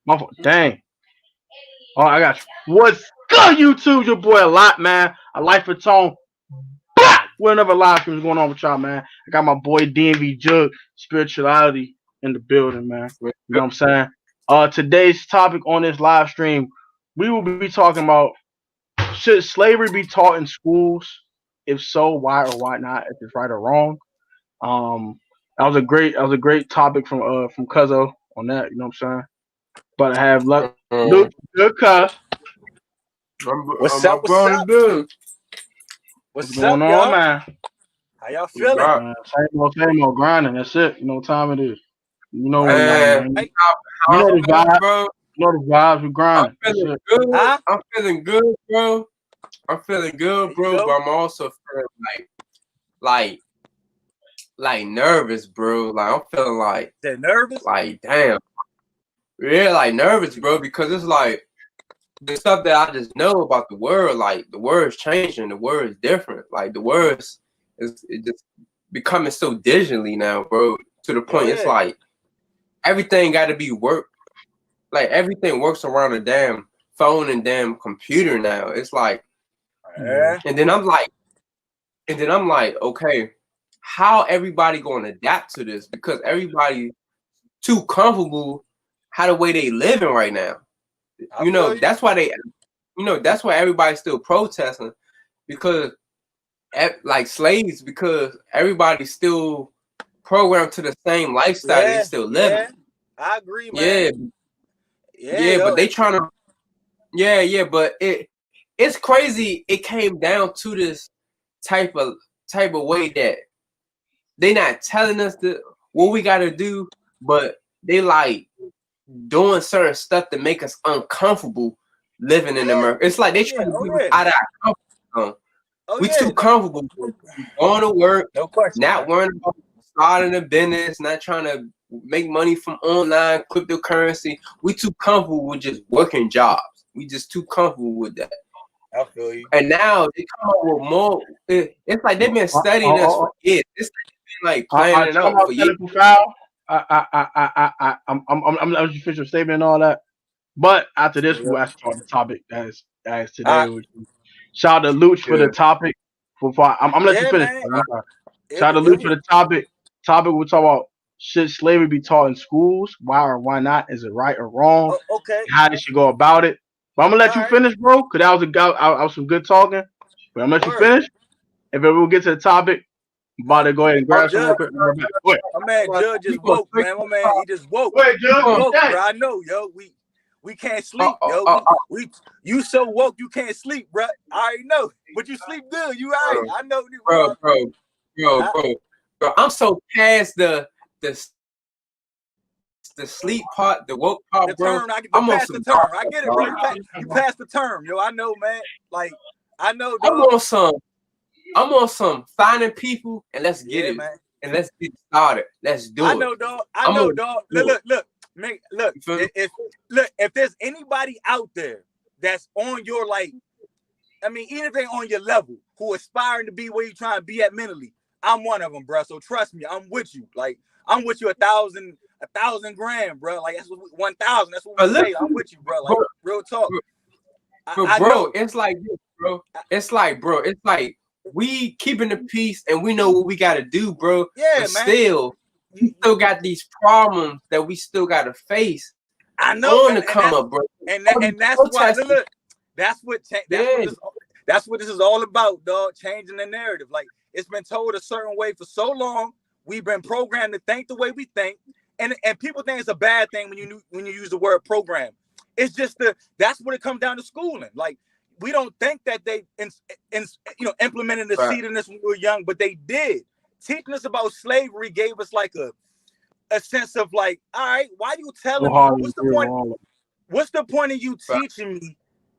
My fault. Dang. Oh, I got you. What's good, YouTube? Your boy A.L.O.T, man. A life of tone. Bah! What another live stream is going on with y'all, man? I got my boy DMV Jug Spirituality in the building, man. You know what I'm saying? Today's topic on this live stream, we will be talking about should slavery be taught in schools? If so, why or why not? If it's right or wrong. Um, that was a great topic from Cuzzo on that. You know what I'm saying? But I have Luke, good cuz. What's My up? What's brother, up? dude. What's What's up, going on, y'all? man? How y'all We feeling? got Same old grinding. That's it. You know what time it is. You know what, y'all, man. man. Hey, You How know I'm the feeling, vibe. bro? You know the vibes. We I'm grinding. That's feeling it. good. huh? I'm feeling good, bro. I'm feeling There good, you bro. go. But I'm also feeling like, nervous, bro. Like I'm feeling They're nervous. like, damn, yeah, like nervous, bro. Because it's like the stuff that I just know about the world. Like the world's changing. The world is different. Like the world's is it just becoming so digitally now, bro. To the Oh point, it's yeah. like everything got to be work. Like everything works around a damn phone and damn computer now. It's like, Yeah. and then I'm like, okay, how everybody going to adapt to this? Because everybody too comfortable how the way they living right now. I feel you. That's why that's why everybody's still protesting because like slaves because everybody's still programmed to the same lifestyle they Yeah. still living. Yeah. I agree, man. Yeah, Yeah, yeah, yo. but they trying to. Yeah, but it's crazy. It came down to this type of way that they not telling us what we gotta do, but they like doing certain stuff to make us uncomfortable living in Yeah. America. It's like Oh they yeah. trying to Oh get us yeah. out of our comfort zone. Oh We yeah. too comfortable going to work, No question, not man. worrying about starting a business, not trying to make money from online cryptocurrency. We too comfortable with just working jobs. We just too comfortable with that. I feel you. And now they come up with more. It's like they've been Uh, studying us uh, for years. It's like they've been I planning it talking out about for years. technical foul. I'm let you finish your statement and all that. But after this, Yeah. we'll actually talk the topic as All today. right. Shout out to Luch for the Yeah. topic. I'm gonna let you Yeah, finish. man. I'm sorry. It Shout was. out to It Luch for was. the topic. Topic we'll talk about should slavery be taught in schools? Why or why not? Is it right or wrong? Oh, okay. How they should go about it? But I'm gonna let All you right. finish, bro, because that was a go. I was some good talking. But I'm gonna let you Word. finish. If we will get to the topic, I'm about to go ahead and Oh, grab some real Judge. quick. And we're back. Go ahead. My man Judge we just go woke, straight man. to My the man, top. he just woke. Go ahead, He Judge. just We woke, Dang. bro. I know, yo. We can't uh, sleep, uh, yo. uh, uh, We you so woke you can't sleep, bro. I already know. But you sleep good. You all right. bro, I know you, bro, bro. bro, bro, I, bro, bro. I'm so past the sleep part, the woke the part, bro. term, I get the I'm on pass the some term. dark I stuff, get it, bro. dog. You pass the term, yo. I know, man. Like, I know, I'm dog. on some. I'm on some finding people and let's get Yeah, it man. and let's get started. Let's I do it. know, dog. I I'm know, on dog. do it. Look. Man, look. You feel me? If there's anybody out there that's on your like, I mean, even if they on your level, who aspiring to be where you trying to be at mentally, I'm one of them, bro. So trust me, I'm with you. Like, I'm with you a thousand grand, bro. Like that's what 1,000. That's what we But say. listen, I'm with you, bro. bro, Like real talk. bro, I bro, know. it's like this, bro. It's like we keeping the peace and we know what we gotta do, bro. Yeah, But man. still, we still got these problems that we still gotta face I know, on the come up, bro. All these and that's why. protesters, Look, yeah, that's what this is all about, dog. Changing the narrative. Like it's been told a certain way for so long. We've been programmed to think the way we think, and people think it's a bad thing when you use the word program. It's just that's what it comes down to schooling. Like we don't think that they implemented the right. seed in this when we were young, but they did. Teaching us about slavery gave us like a sense of like, all right, why are you Go telling me? hard and What's the real point? all of What's the point of you Right. teaching me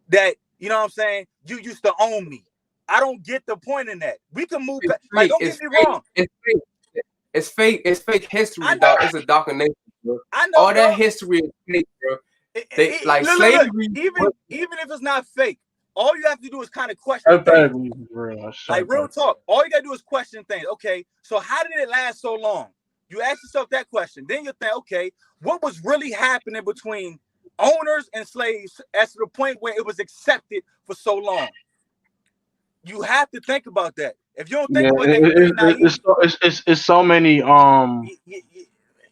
that, you know what I'm saying, you used to own me? I don't get the point in that. We can move It's back. Like, fake. don't get It's me fake. wrong. It's fake. It's fake. It's fake I history, know, dog. It's a documentary, bro. I know, All that dog. history is fake, bro. They like Look. slavery. Even if it's not fake, all you have to do is kind of question that. things. That is real. Like Shut real up. talk. All you gotta do is question things. Okay, so how did it last so long? You ask yourself that question. Then you think, okay, what was really happening between owners and slaves as to the point where it was accepted for so long. You have to think about that. If you don't think Yeah, about that, you're naive. it's so many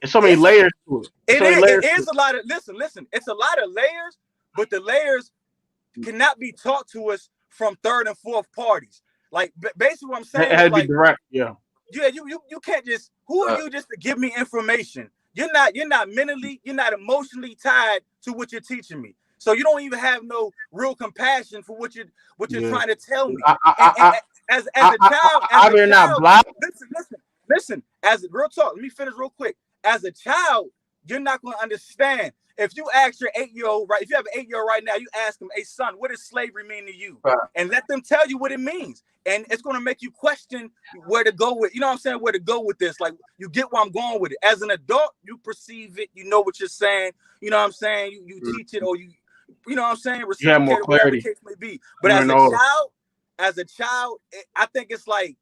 it's so many It's layers to it. It's so many it layers to is it. a lot of listen. It's a lot of layers, but the layers cannot be taught to us from third and fourth parties. Like basically, what I'm It saying had is to be like, direct. Yeah. yeah, you can't just. Who are you just to give me information? You're not mentally, you're not emotionally tied to what you're teaching me. So you don't even have no real compassion for what you're Yeah. trying to tell me. I I And, I as a child, either not black. listen. As real talk, let me finish real quick. As a child, you're not going to understand. If you ask your 8-year-old, right? If you have an 8-year-old right now, you ask them, "Hey, son, what does slavery mean to you?" Right. And let them tell you what it means. And it's going to make you question where to go with, you know what I'm saying? Where to go with this. Like, you get where I'm going with it. As an adult, you perceive it. You know what you're saying. You know what I'm saying? You teach it, or you know what I'm saying? You have more Reciprocate it, whatever the clarity. case may be. But You're older. as a child, I think it's like,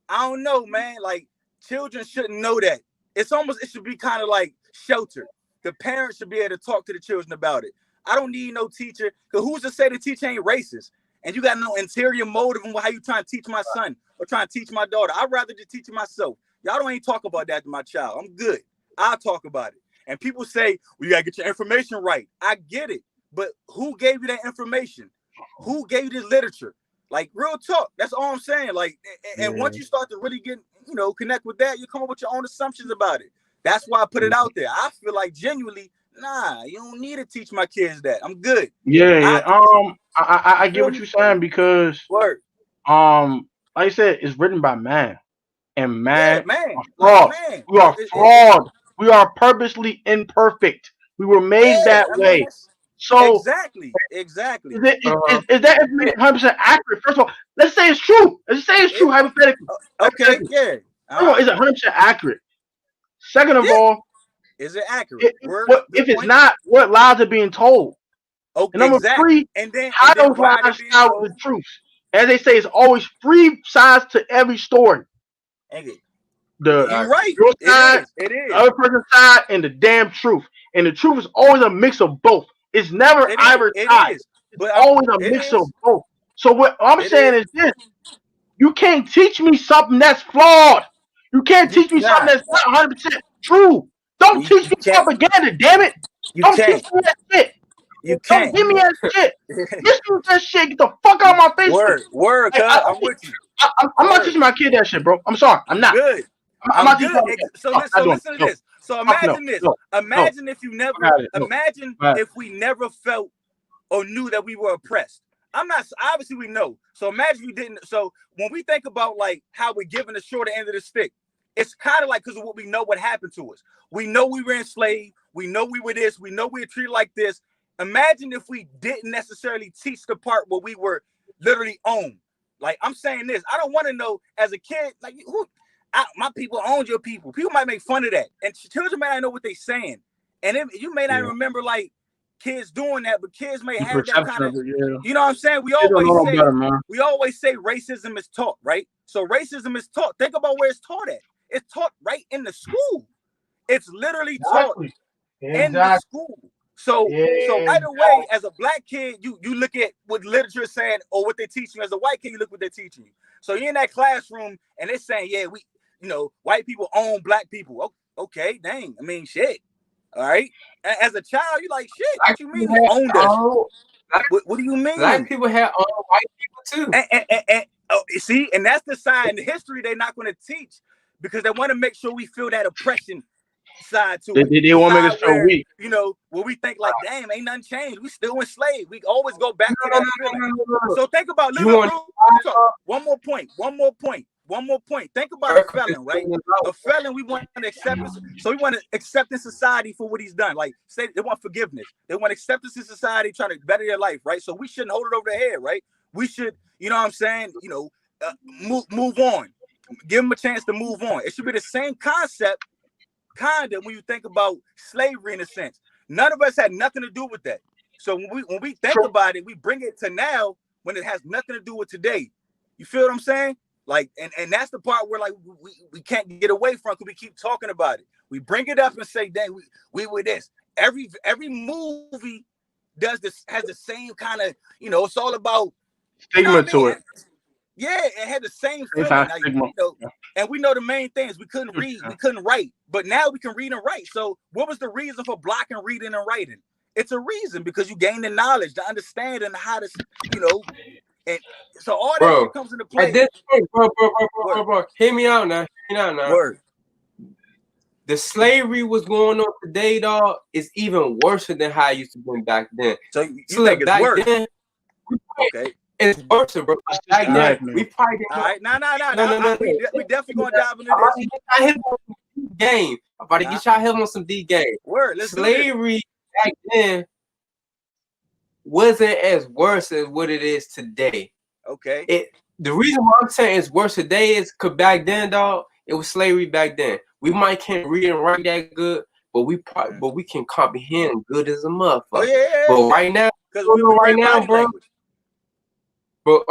I don't know, man. Like, children shouldn't know that. It should be kind of like sheltered. The parents should be able to talk to the children about it. I don't need no teacher, because who's to say the teacher ain't racist? And you got no interior motive in how you trying to teach my son or trying to teach my daughter. I'd rather just teach it myself. Y'all don't ain't talk about that to my child. I'm good. I'll talk about it. And people say, well, you gotta get your information right. I get it. But who gave you that information? Who gave you this literature? Like, real talk. That's all I'm saying. Like, and once you start to really get, connect with that, you come up with your own assumptions about it. That's why I put it out there. I feel like genuinely, nah, you don't need to teach my kids that. I'm good. Yeah. I get what you're saying because Word. like I said, it's written by man, and Yeah, man man. are Like, flawed. man. We are flawed. We are purposely imperfect. We were made Yeah, that I mean, way. that's So exactly. is that information 100% accurate? First of all, let's say it's true. Let's say it's true It, hypothetically. okay, yeah. First of all, is it 100% accurate? Second of Yeah. all, Is it accurate? Word, what good if it's point. not? What lies are being told? And Okay, number exactly. three, how And then those why are they lies being tell the told? truth? As they say, it's always three sides to every story. Okay. The You're right. your It side, is. It the is. other person's side, and the damn truth. And the truth is always a mix of both. It's never It is. either It side. is. It's But always a it mix of is. both. So what I'm It saying is. is this: you can't teach me something that's flawed. You can't You teach me something cannot. that's not 100% true. Don't You, teach you me can't. propaganda, damn it. You Don't teach can't. me that shit. You Don't can't. give me that shit. Listen to that shit. Get the fuck out of my face with it. Word, Like, cuz I'm with you. I'm not Word. teaching my kid that shit, bro. I'm sorry. I'm not. Good. I'm I'm not teaching good. my kid. So No, not doing listen to it. No. this. So Fuck no. imagine this. No. No. Imagine if you I never got it. No. imagine Right. if we never felt or knew that we were oppressed. I'm not obviously we know. So imagine we didn't. So when we think about like how we're given the shorter end of the stick, it's kind of like because of what we know what happened to us. We know we were enslaved. We know we were this. We know we were treated like this. Imagine if we didn't necessarily teach the part where we were literally owned. Like I'm saying this, I don't want to know as a kid, like my people owned your people. People might make fun of that, and children may not know what they're saying, and you may not Yeah. remember like kids doing that, but kids may The have that kind perception of, of it, yeah. you know what I'm saying? Kids don't know no better, man. We always say racism is taught, right? So racism is taught. Think about where it's taught at. It's taught right in the school. It's literally taught Exactly. in the Exactly. school. So right away, as a black kid, you look at what literature is saying or what they're teaching you. As a white kid, you look what they're teaching you. So you're in that classroom and they're saying, yeah, white people own black people. Okay, dang. I mean, shit. All right. As a child, you're like, shit, Black what you mean people we had owned us? What do you black mean? people had white people too. See, and that's the side in the history they're not going to teach because they want to make sure we feel that oppression side to it. They The want to make side us feel where, weak. where we think like, damn, ain't nothing changed. We still enslaved. We always go back to No, that feeling. no. So think about You want real talk. One more point. Think about a felon, right? A felon, we want to accept this. So we want to accept in society for what he's done. Like, say they want forgiveness. They want acceptance in society, trying to better their life, right? So we shouldn't hold it over their head, right? We should, you know what I'm saying? Move on. Give them a chance to move on. It should be the same concept, kind of, when you think about slavery in a sense. None of us had nothing to do with that. So when we think about it, we bring it to now when it has nothing to do with today. You feel what I'm saying? Like, and that's the part where like we can't get away from because we keep talking about it. We bring it up and say, "Dang, we were this." Every movie does this, has the same kind of, it's all about, Stigma to it. Yeah, it had the same It's feeling. not stigma. And we know the main things. We couldn't read, we couldn't write, but now we can read and write. So what was the reason for blocking reading and writing? It's a reason, because you gain the knowledge, the understanding, how to, and so all that shit comes into play. At this point, bro, hear me out now. Word. The slavery was going on today, dog, is even worse than how it used to be back then. So you think it's worse? Then, okay. It's worse, bro. Back then, we probably didn't. All right, no. We definitely gonna dive into this. I'm about to get y'all help on some D game. Word. Let's Slavery back then wasn't as worse as what it is today. Okay. The reason why I'm saying it's worse today is because back then, dog, it was slavery back then. We might can't read and write that good, but we can comprehend good as a motherfucker. Oh, yeah. But right now, bro. But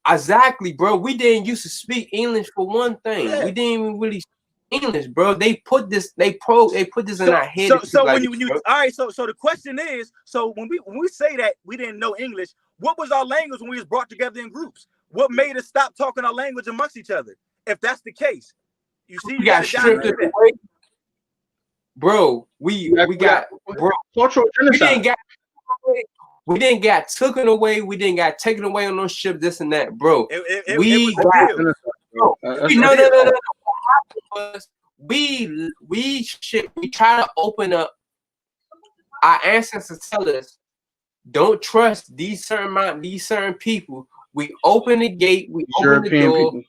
exactly, bro. We didn't used to speak English for one thing. Yeah. We didn't even really speak English, bro. They put this in our head. So when you all right, so the question is, so when we say that we didn't know English, what was our language when we was brought together in groups? What made us stop talking our language amongst each other? If that's the case, you see, we got stripped away, bro. We got cultural genocide. We didn't get taken away. We didn't get taken away on those ships, this and that, bro. We try to open up. Our ancestors tell us, don't trust these certain people. We open the gate, we open the door, we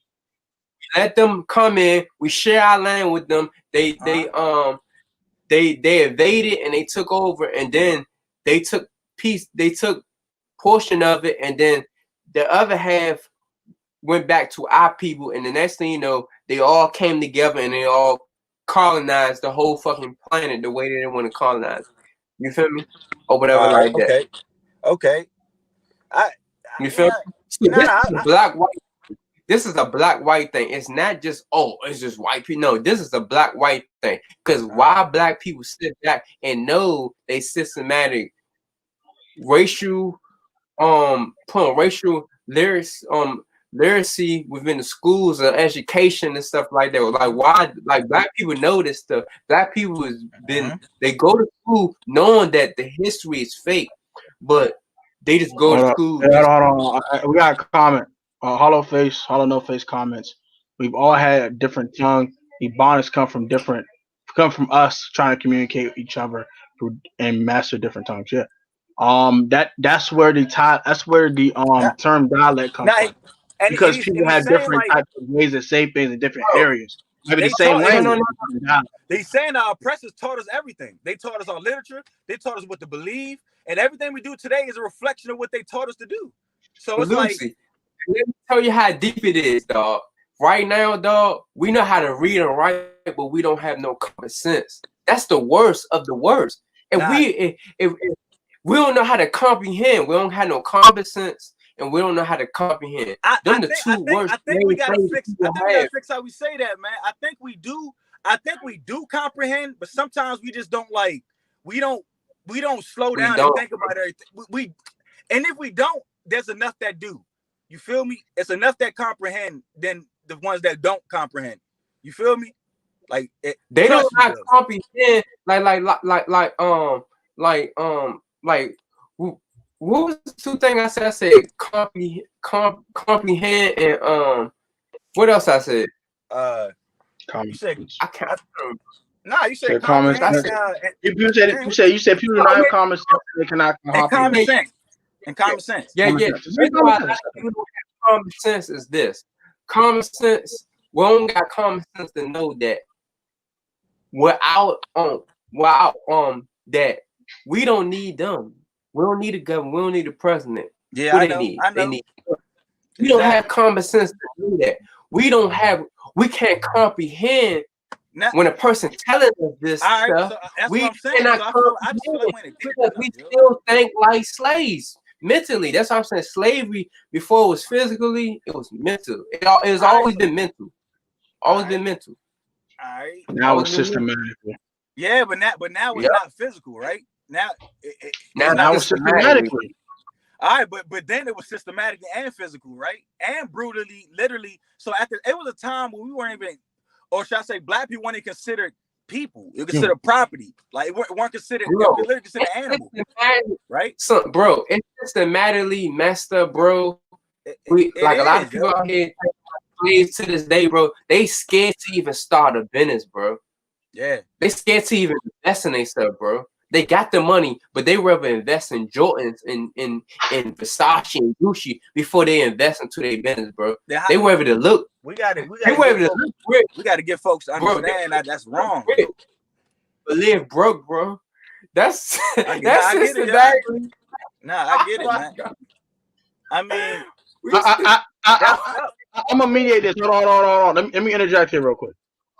let them come in, we share our land with them. They invaded and they took over, and then they took portion of it, and then the other half went back to our people, and the next thing you know, they all came together and they all colonized the whole fucking planet the way they want to colonize. You feel me? Or whatever like that. Okay. You feel me? This is a black-white thing. It's not just, it's just white people. No, this is a black-white thing. Because why black people sit back and know they systematic racial literacy within the schools and education and stuff like that. Like, why, like, black people know this stuff. Black people has been they go to school knowing that the history is fake, but they just go to school. Hold on. We got a comment. Hollow no face comments. We've all had a different tongue. Ebonics come from us trying to communicate with each other and master different tongues. Yeah. That's where the term dialect comes from. Because people have different types of ways to say things in different areas. Maybe the same language. They saying our oppressors taught us everything. They taught us our literature. They taught us what to believe, and everything we do today is a reflection of what they taught us to do. So it's like, let me tell you how deep it is, dog. Right now, dog, we know how to read and write, but we don't have no common sense. That's the worst of the worst. And we don't know how to comprehend. We don't have no common sense, and we don't know how to comprehend. I think we gotta fix how we say that, man. I think we do comprehend, but sometimes we just don't we don't slow down and think about everything. And if we don't, there's enough that do. You feel me? It's enough that comprehend than the ones that don't comprehend. You feel me? Like they don't not comprehend. What was the two things I said? I said comprehend and what else I said? You said I can't. You said common sense. You said people don't have common sense. They cannot common sense. And common sense. Yeah. The reason why people don't have common sense is this. Common sense. We don't got common sense to know that without that we don't need them. We don't need a government. We don't need a president. Yeah, I know. They need. We don't have common sense to do that. We can't comprehend when a person telling us this stuff. So we cannot comprehend because we still think like slaves mentally. That's what I'm saying. Slavery before it was physically, it was mental. It's always been mental. Always been mental. All right. Now it's systematic. Yeah, but now it's Yep. not physical, right? Now Now it's Now not it's systematically. systematically. all right, but then it was systematically and physical, right? And brutally, literally. So after it was a time when we weren't even, or should I say, black people weren't even considered people. It was considered property. Like it weren't considered. It was Bro, literally considered animal, right? so, bro, it's systematically messed up, bro. We It like a lot is, of people out here slaves to this day, bro. They scared to even start a business, bro. Yeah. They scared to even invest in themselves, bro. They got the money, but they rather invest in Jordans in Versace and Gucci before they invest into their business, bro. They rather to look. We got to They rather to look rich, we got to get folks to bro. understand that that's wrong. Rich, but live broke, bro. That's I that's get it, systematically. Nah, I get it, man. I mean, I'm gonna mediate this. Hold on. Let me interject here real quick.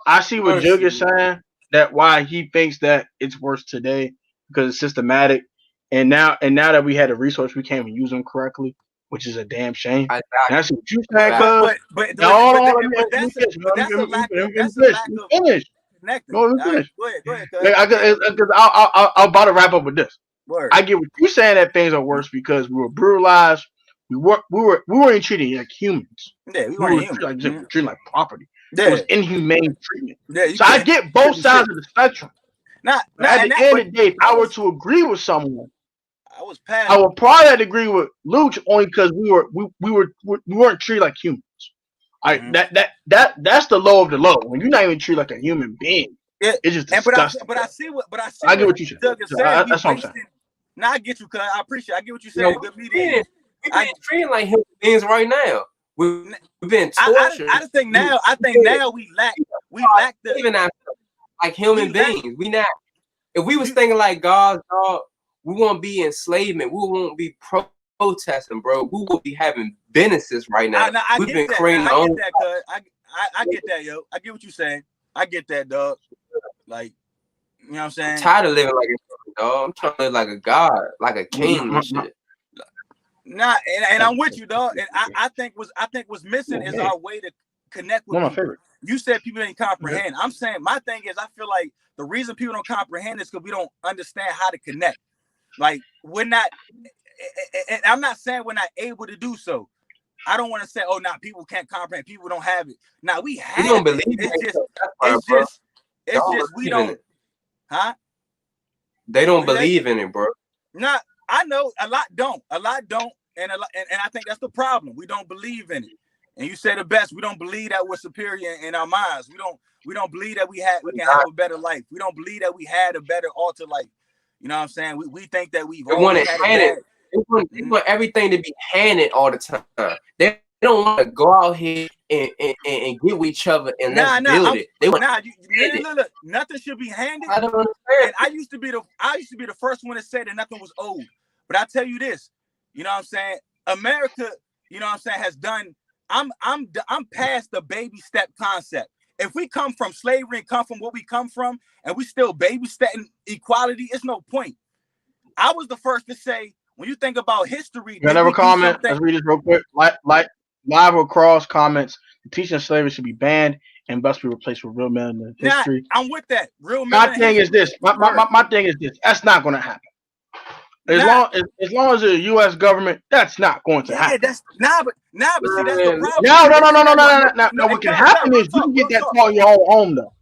I see what Jug is saying. That why he thinks that it's worse today because it's systematic, and now that we had the resource, we can't even use them correctly, which is a damn shame. And that's what you said, cuz. but that's a lack of finish. connecting. No, let me finish. Go ahead, cuz. Because I'm about to wrap up with this. Word. I get what you saying that things are worse because we were brutalized. We weren't treated like humans. Yeah, we were weren't human. treated like property. Yeah. It was inhumane treatment. Yeah, so I get both sides of the spectrum. At the end of the day, if I were to agree with someone, I would probably agree with Luch only because we weren't treated like humans. That's the low of the low. When you're not even treated like a human being, it's just disgusting. But I see what I get what you said. That's what I'm saying. Now I get you, cuz I appreciate. I get what you said. Good meeting. I treating like human beings right now. We've been tortured. I think now we lack the even like human beings. We not. If we was thinking like God, we won't be enslavement. We won't be protesting, bro. We will be having businesses right now. We've been creating our own. I get that, yo. I get what you're saying. I get that, dog. Like, you know what I'm saying? I'm tired of living like a dog. I'm trying to live like a god, like a king and shit. Nah, and I'm with you, dog. And I think what's missing is our way to connect with people. You said people didn't comprehend. I'm saying my thing is I feel like the reason people don't comprehend is because we don't understand how to connect. Like we're not, and I'm not saying we're not able to do so. I don't want to say, oh, nah, people can't comprehend. People don't have it. Now we have. We don't believe it. It's just we don't. Huh? They don't believe in it, bro. Nah, I know a lot don't, and I think that's the problem. We don't believe in it. And you say the best. We don't believe that we're superior in our minds. We don't believe that we can have a better life. We don't believe that we had a better altar life. You know what I'm saying? We think that we've always had it. They want everything to be handed all the time. They don't want to go out here and get with each other and let's build it. They want look, nothing should be handed. I don't understand. And I used to be the first one to say that nothing was old. But I tell you this, you know what I'm saying? America, you know what I'm saying, has done. I'm past the baby step concept. If we come from slavery and come from what we come from, and we still baby stepping equality, it's no point. I was the first to say, when you think about history, you never comment. Let's read this real quick. Like live across comments. The teaching of slavery should be banned and must be replaced with real men in history. I'm with that. Real men. My thing is this. My thing is this. That's not going to happen. As long as the U.S. government, that's not going to happen. But see, that's the problem. No. What can happen is you can get that taught in your own home, though.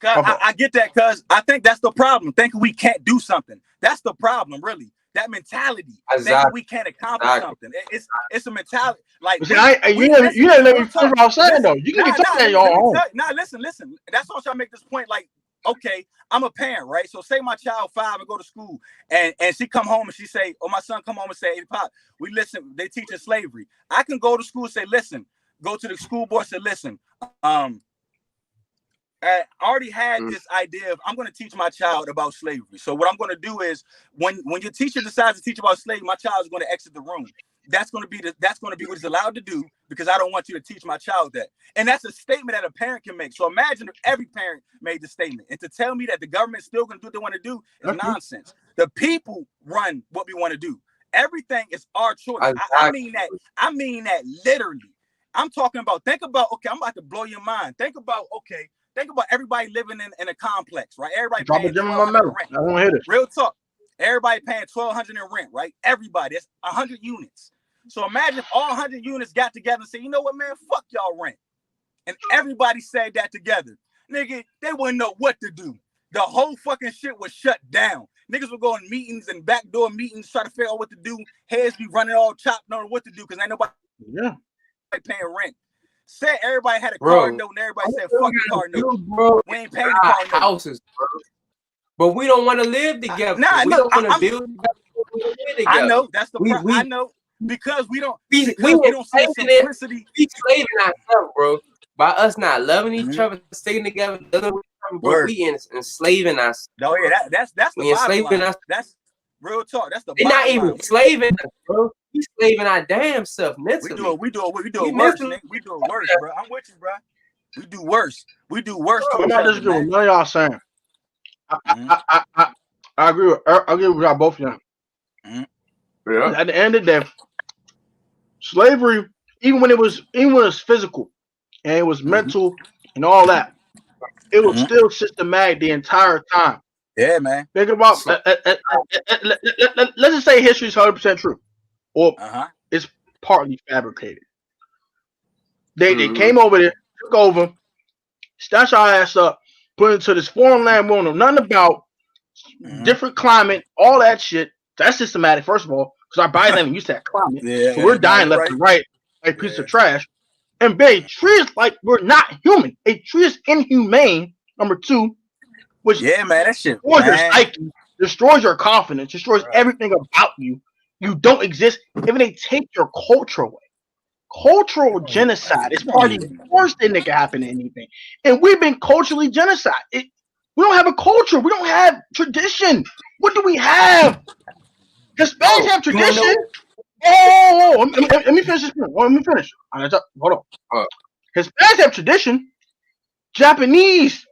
I get that, cuz I think that's the problem. Thinking we can't do something. That's the problem, really. That mentality. Thinking we can't accomplish something. It's a mentality. Like you didn't let me finish what I'm saying, though. You can get taught that in your own home. Listen. That's all I'm trying to make this point. Like, okay, I'm a parent, right? So say my child 5 and go to school and she come home and she say, or my son come home and say, hey, Pop, they teaching slavery. I can go to school and say, listen, go to the school board and say, listen, I already had this idea of I'm going to teach my child about slavery. So what I'm going to do is when your teacher decides to teach about slavery, my child is going to exit the room. That's going to be what he's allowed to do because I don't want you to teach my child that. And that's a statement that a parent can make. So imagine if every parent made the statement. And to tell me that the government's still going to do what they want to do is nonsense. The people run what we want to do. Everything is our choice. I mean that literally. I'm talking about, think about, okay, I'm about to blow your mind. Think about, okay, Think about everybody living in a complex, right? Everybody Drop a paying gem in my $1,200 in metal. rent. I won't hit it. Real talk. Everybody paying $1,200 in rent, right? Everybody. That's 100 units. So imagine if all 100 units got together and said, you know what, man, fuck y'all rent. And everybody said that together. Nigga, they wouldn't know what to do. The whole fucking shit was shut down. Niggas would go in meetings and backdoor meetings, try to figure out what to do. Heads be running all chopped, knowing what to do, because ain't nobody paying rent. Said everybody had a car note, and everybody said, fuck the car note. Bro, we ain't paying the car note. Houses, bro. But we don't want to live together. We don't want to build together. I know, that's the problem. I know. Because we don't see simplicity. We slaving ourselves, bro. By us not loving each other, staying together, bro, we enslaving us. No, yeah, that's the bottom line. That's real talk. That's the bottom line. Not even slaving us, bro. We slaving our damn self mentally. We do it worse, nigga. We do it worse, bro. I'm with you, bro. We do worse. We do worse to each other, man. None of y'all saying. I agree with y'all both of y'all. Yeah. At the end of the day, slavery, even when it was physical and it was mental and all that, it was still systematic the entire time. Yeah, man. Think about let's just say history is 100% true, or it's partly fabricated. They came over there, took over, stashed our ass up, put into this foreign land we don't know nothing about, different climate, all that shit. That's systematic, first of all, because our bodies ain't used to that climate. So we're dying left and right like piece of trash. And B, trees like we're not human. A tree is inhumane. Number two, which man, that shit destroys your psyche, destroys your confidence, destroys everything about you. You don't exist. Even they take your culture away. Cultural genocide is probably the worst thing that can happen to anything. And we've been culturally genocide. We don't have a culture. We don't have tradition. What do we have? Hispanics have tradition. Let me finish this. Let me finish. Hold on. Hispanics have tradition. Japanese,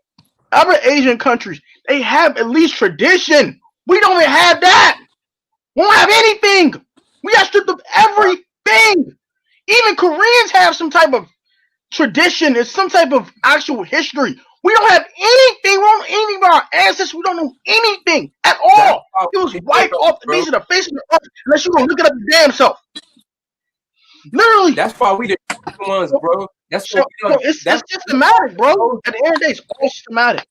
other Asian countries, they have at least tradition. We don't even have that. We don't have anything. We got stripped of everything. Even Koreans have some type of tradition. It's some type of actual history. We don't have anything. We don't know anything about our ancestors. We don't know anything at all. It was wiped off the face of the earth unless you gonna look it up your damn self. Literally. That's why we the ones, bro. That's it's systematic, bro. At the end of the day, it's all systematic.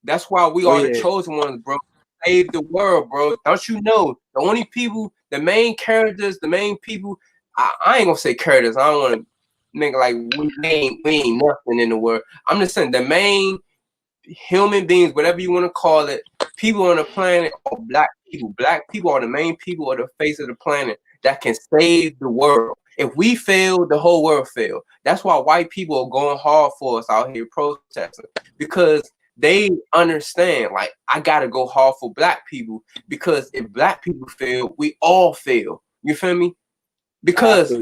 That's why we are the chosen ones, bro. Save the world, bro. Don't you know? The only people, the main characters, the main people. I ain't gonna say characters. I don't want to make like we ain't nothing in the world. I'm just saying the main human beings, whatever you want to call it, people on the planet are black people. Black people are the main people on the face of the planet that can save the world. If we fail, the whole world fail. That's why white people are going hard for us out here protesting, because they understand, like, I gotta go hard for black people, because if black people fail, we all fail. You feel me? Because I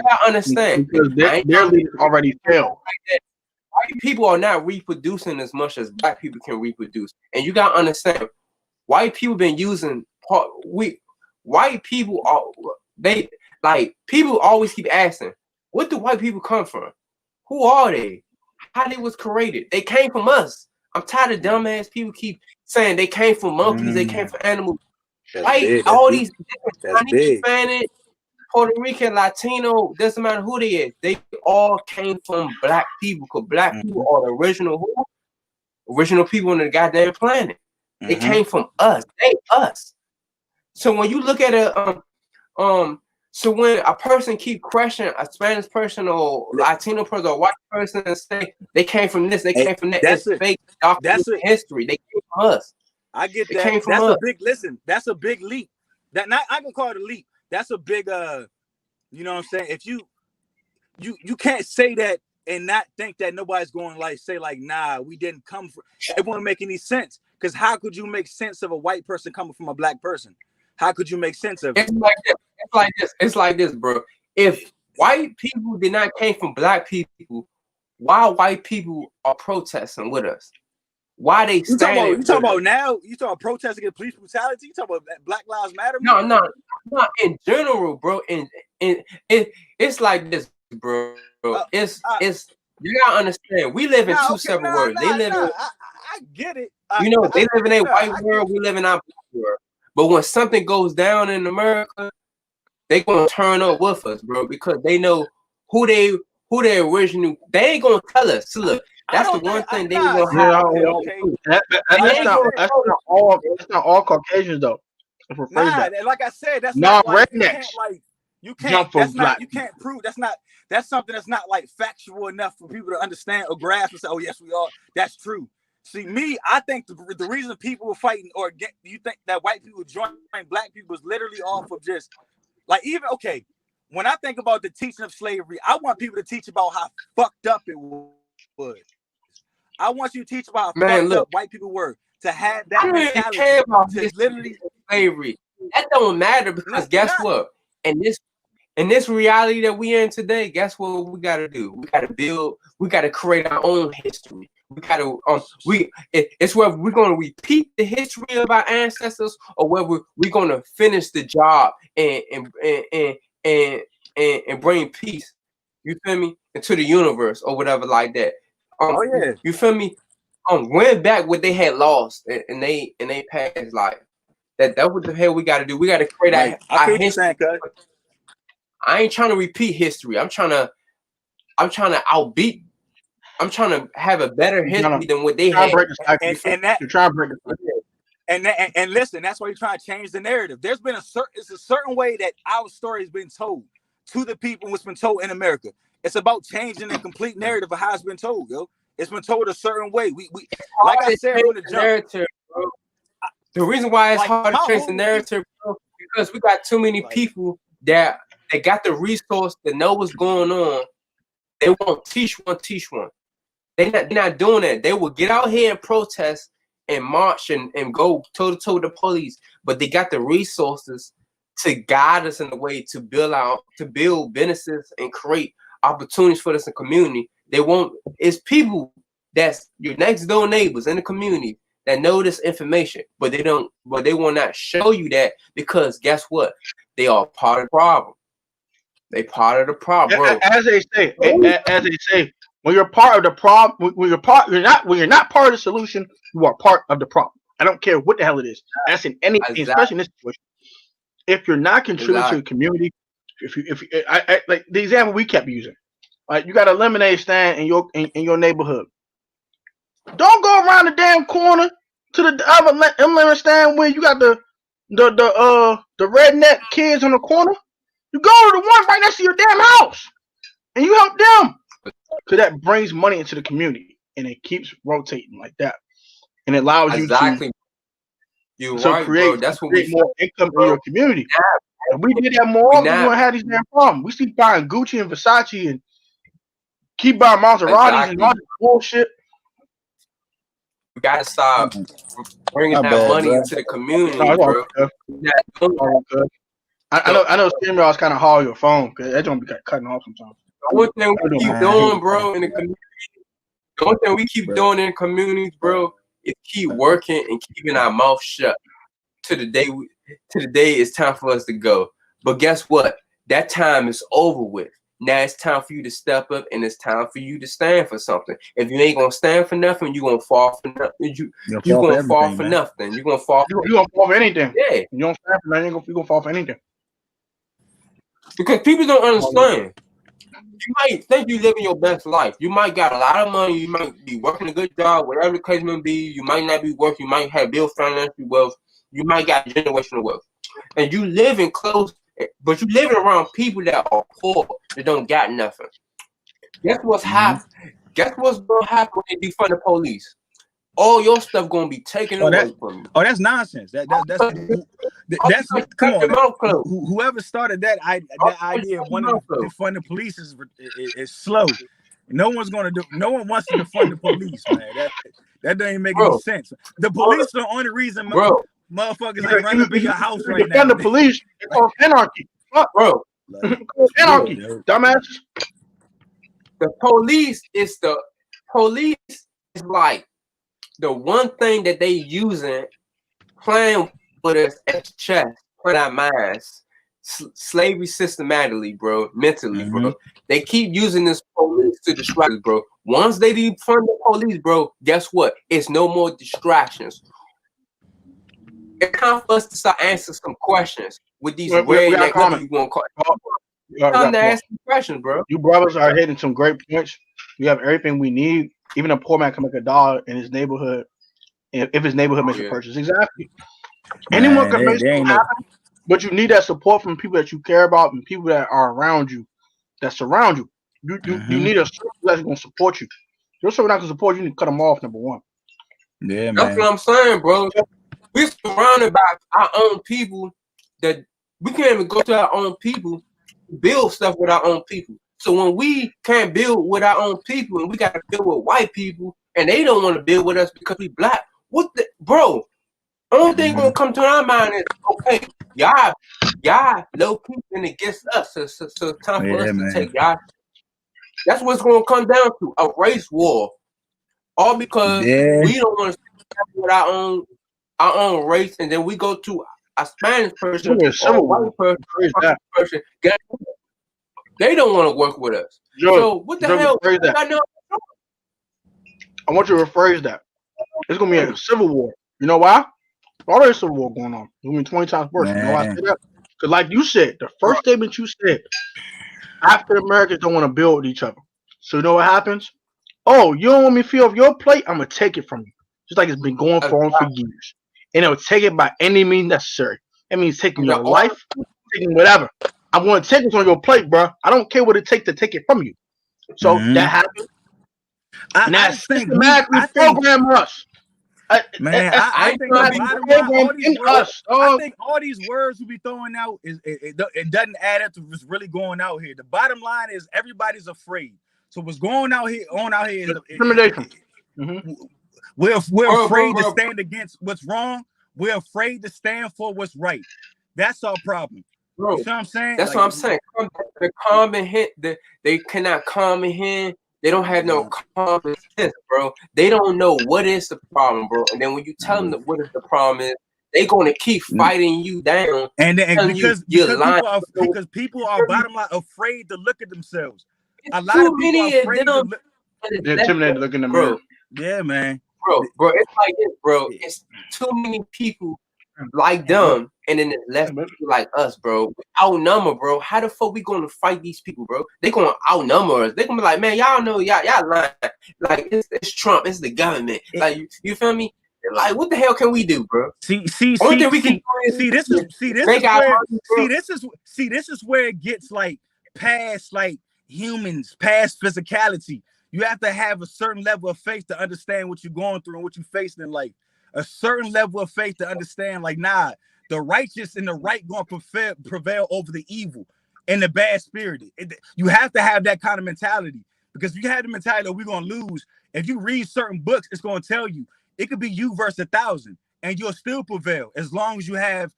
gotta understand, because their leaders already failed. White people are not reproducing as much as black people can reproduce, and you gotta understand, white people been using white people are people always keep asking, what do white people come from? Who are they? How they was created? They came from us. I'm tired of dumbass people keep saying they came from monkeys, they came from animals. All these different Hispanic, Puerto Rican, Latino, doesn't matter who they is, they all came from black people, because black people are the original people on the goddamn planet. They came from us. They us. So when you look at so when a person keep crushing a Spanish person or Latino person or white person and say they came from this, they came from that, it's fake. That's history. They came from us. I get that. That's a big that's a big leap. That not I can call it a leap. That's a big you know what I'm saying? If you can't say that and not think that nobody's going like say like, nah, we didn't come from it won't make any sense. Because how could you make sense of a white person coming from a black person? How could you make sense of it? It's like this, bro. If white people did not came from black people, why white people are protesting with us? Why they standing? You talking about now? You talking about protesting against police brutality? You talking about Black Lives Matter? No, in general, bro. It's like this, bro. It's You gotta understand. We live in two separate worlds. They live in, I get it. they live in a white world. We live in our black world. But when something goes down in America, they gonna turn up with us, bro, because they know who they original. They ain't gonna tell us. So look, that's the one thing they gonna have. Okay. That's not all Caucasians though. If we're phrased that. Like I said, that's not like rednecks. you can't prove that's something that's not like factual enough for people to understand or grasp and say, oh yes, we are. That's true. See, me, I think the reason people were fighting or you think that white people joining black people is literally off of just like even okay. When I think about the teaching of slavery, I want people to teach about how fucked up it was. I want you to teach about how fucked up white people were to have that mentality to literally slavery. That don't matter because guess what? In this reality that we in today, guess what we gotta do? We gotta build. We gotta create our own history. We gotta it's whether we're gonna repeat the history of our ancestors or whether we're gonna finish the job and bring peace. You feel me? Into the universe or whatever like that. You feel me? Went back what they had lost and they past life. That's what the hell we got to do. We got to create our history. I ain't trying to repeat history. I'm trying to outbeat. I'm trying to have a better history than what they had. You're trying to break the and listen, that's why you're trying to change the narrative. There's been it's a certain way that our story has been told to the people what's been told in America. It's about changing the complete narrative of how it's been told, yo. It's been told a certain way. We like I said from the jump. The reason why it's hard to change the narrative, bro, because we got too many people that got the resource to know what's going on. They won't teach one. They're not doing that. They will get out here and protest and march and go toe to toe with the police, but they got the resources to guide us in the way to build businesses and create opportunities for us in the community. They won't. It's people that's your next door neighbors in the community that know this information, but they don't. But they will not show you that because guess what? They are part of the problem. They part of the problem, bro. As they say, when you're part of the problem, when you're not part of the solution, you are part of the problem. I don't care what the hell it is. That's in anything, especially in this situation. If you're not contributing to the community, I like the example we kept using. You got a lemonade stand in your neighborhood. Don't go around the damn corner to the other lemonade stand where you got the redneck kids on the corner. You go to the one right next to your damn house, and you help them. So that brings money into the community, and it keeps rotating like that, and it allows you to. You're right, create, bro. That's what create more income in your community. And we did that more often, we wouldn't have these damn problems. We keep buying Gucci and Versace and keep buying Maseratis and all this bullshit. We gotta stop bringing that money into the community, bro. I know StreamYard is kind of hard on your phone because that don't be cutting off sometimes. The one thing we keep doing, bro, in the community. The one thing we keep doing in communities, bro, is keep working and keeping our mouth shut to the day it's time for us to go. But guess what? That time is over with. Now it's time for you to step up, and it's time for you to stand for something. If you ain't gonna stand for nothing, you're gonna fall for nothing. You're gonna fall for nothing. You're gonna fall. You're gonna fall for anything. Yeah. You don't stand for nothing. You're gonna fall for anything. Because people don't understand. You might think you living your best life. You might got a lot of money. You might be working a good job, whatever the case may be. You might not be working. You might have built financial wealth. You might got generational wealth, and you living close, but you living around people that are poor that don't got nothing. Guess what's happening? Guess what's gonna happen when they defund the police? All your stuff gonna be taken away from you. Oh, that's nonsense. That's come on. Whoever started that idea of wanting to defund the police is slow. No one wants to defund the police, man. That doesn't make any sense. The police are the only reason motherfuckers ain't running up in your house right now. Defund the police. It's called anarchy. Fuck, bro. Anarchy, dumbasses. The police is like the one thing that they using playing with us as chess, put our minds slavery systematically, bro, mentally, bro. They keep using this police to distract us, bro. Once they defund the police, bro, guess what? It's no more distractions. It's time for us to start answering some questions with these We got a redneck, whatever comment. you want to call it. Oh, Time to ask some questions, bro. you brothers are hitting some great points. We have everything we need. Even a poor man can make $1 in his neighborhood if his neighborhood makes a purchase. Exactly. Anyone can make something happen, but you need that support from people that you care about and people that are around you, that surround you. You need a circle that's going to support you. Your circle not going to support you, you need to cut them off, number one. Yeah, man. That's what I'm saying, bro. We're surrounded by our own people that we can't even go to our own people, build stuff with our own people. So when we can't build with our own people and we got to build with white people and they don't want to build with us because we black, what the bro? Only thing gonna come to our mind is okay, y'all low key and against us. So it's time for us to take y'all. That's what's gonna come down to a race war. All because we don't want to stand with our own race, and then we go to a Spanish person or a white person. They don't want to work with us. So what the hell? I want you to rephrase that. It's gonna be a civil war. You know why? Already a civil war going on. It's gonna be 20 times worse. You know why I say that? Because like you said, the first statement you said, African Americans don't want to build with each other. So you know what happens? Oh, you don't want me to feel off your plate? I'm gonna take it from you. Just like it's been going on for years. And it'll take it by any means necessary. That means taking your life, taking whatever. I'm gonna take it on your plate, bro. I don't care what it takes to take it from you. So that happens. And that's systematically program us. I think all these words we be throwing out it doesn't add up to what's really going out here. The bottom line is everybody's afraid. So what's going out here is intimidation. We're afraid to stand against what's wrong. We're afraid to stand for what's right. That's our problem. Bro, you know what I'm saying? That's what I'm saying. The common hit, they cannot comprehend. They don't have no common sense, bro. They don't know what is the problem, bro. And then when you tell them what is the problem is, they're going to keep fighting you down. And because people are bottom line afraid to look at themselves. A lot of people are afraid to look. They're intimidated looking in the mirror. Yeah, man. Bro, it's like this, bro. It's too many people like them, and then less people like us, bro. Outnumber, bro. How the fuck we gonna fight these people, bro? They gonna outnumber us. They gonna be like, man, y'all know y'all lying. Like it's Trump, it's the government. Like you feel me? Like what the hell can we do, bro? This is where it gets like past like humans, past physicality. You have to have a certain level of faith to understand what you're going through and what you're facing in life. A certain level of faith to understand, like, nah, the righteous and the right going to prevail over the evil and the bad spirited. You have to have that kind of mentality, because you have the mentality that we're going to lose. If you read certain books, it's going to tell you it could be you versus 1,000, and you'll still prevail as long as you have,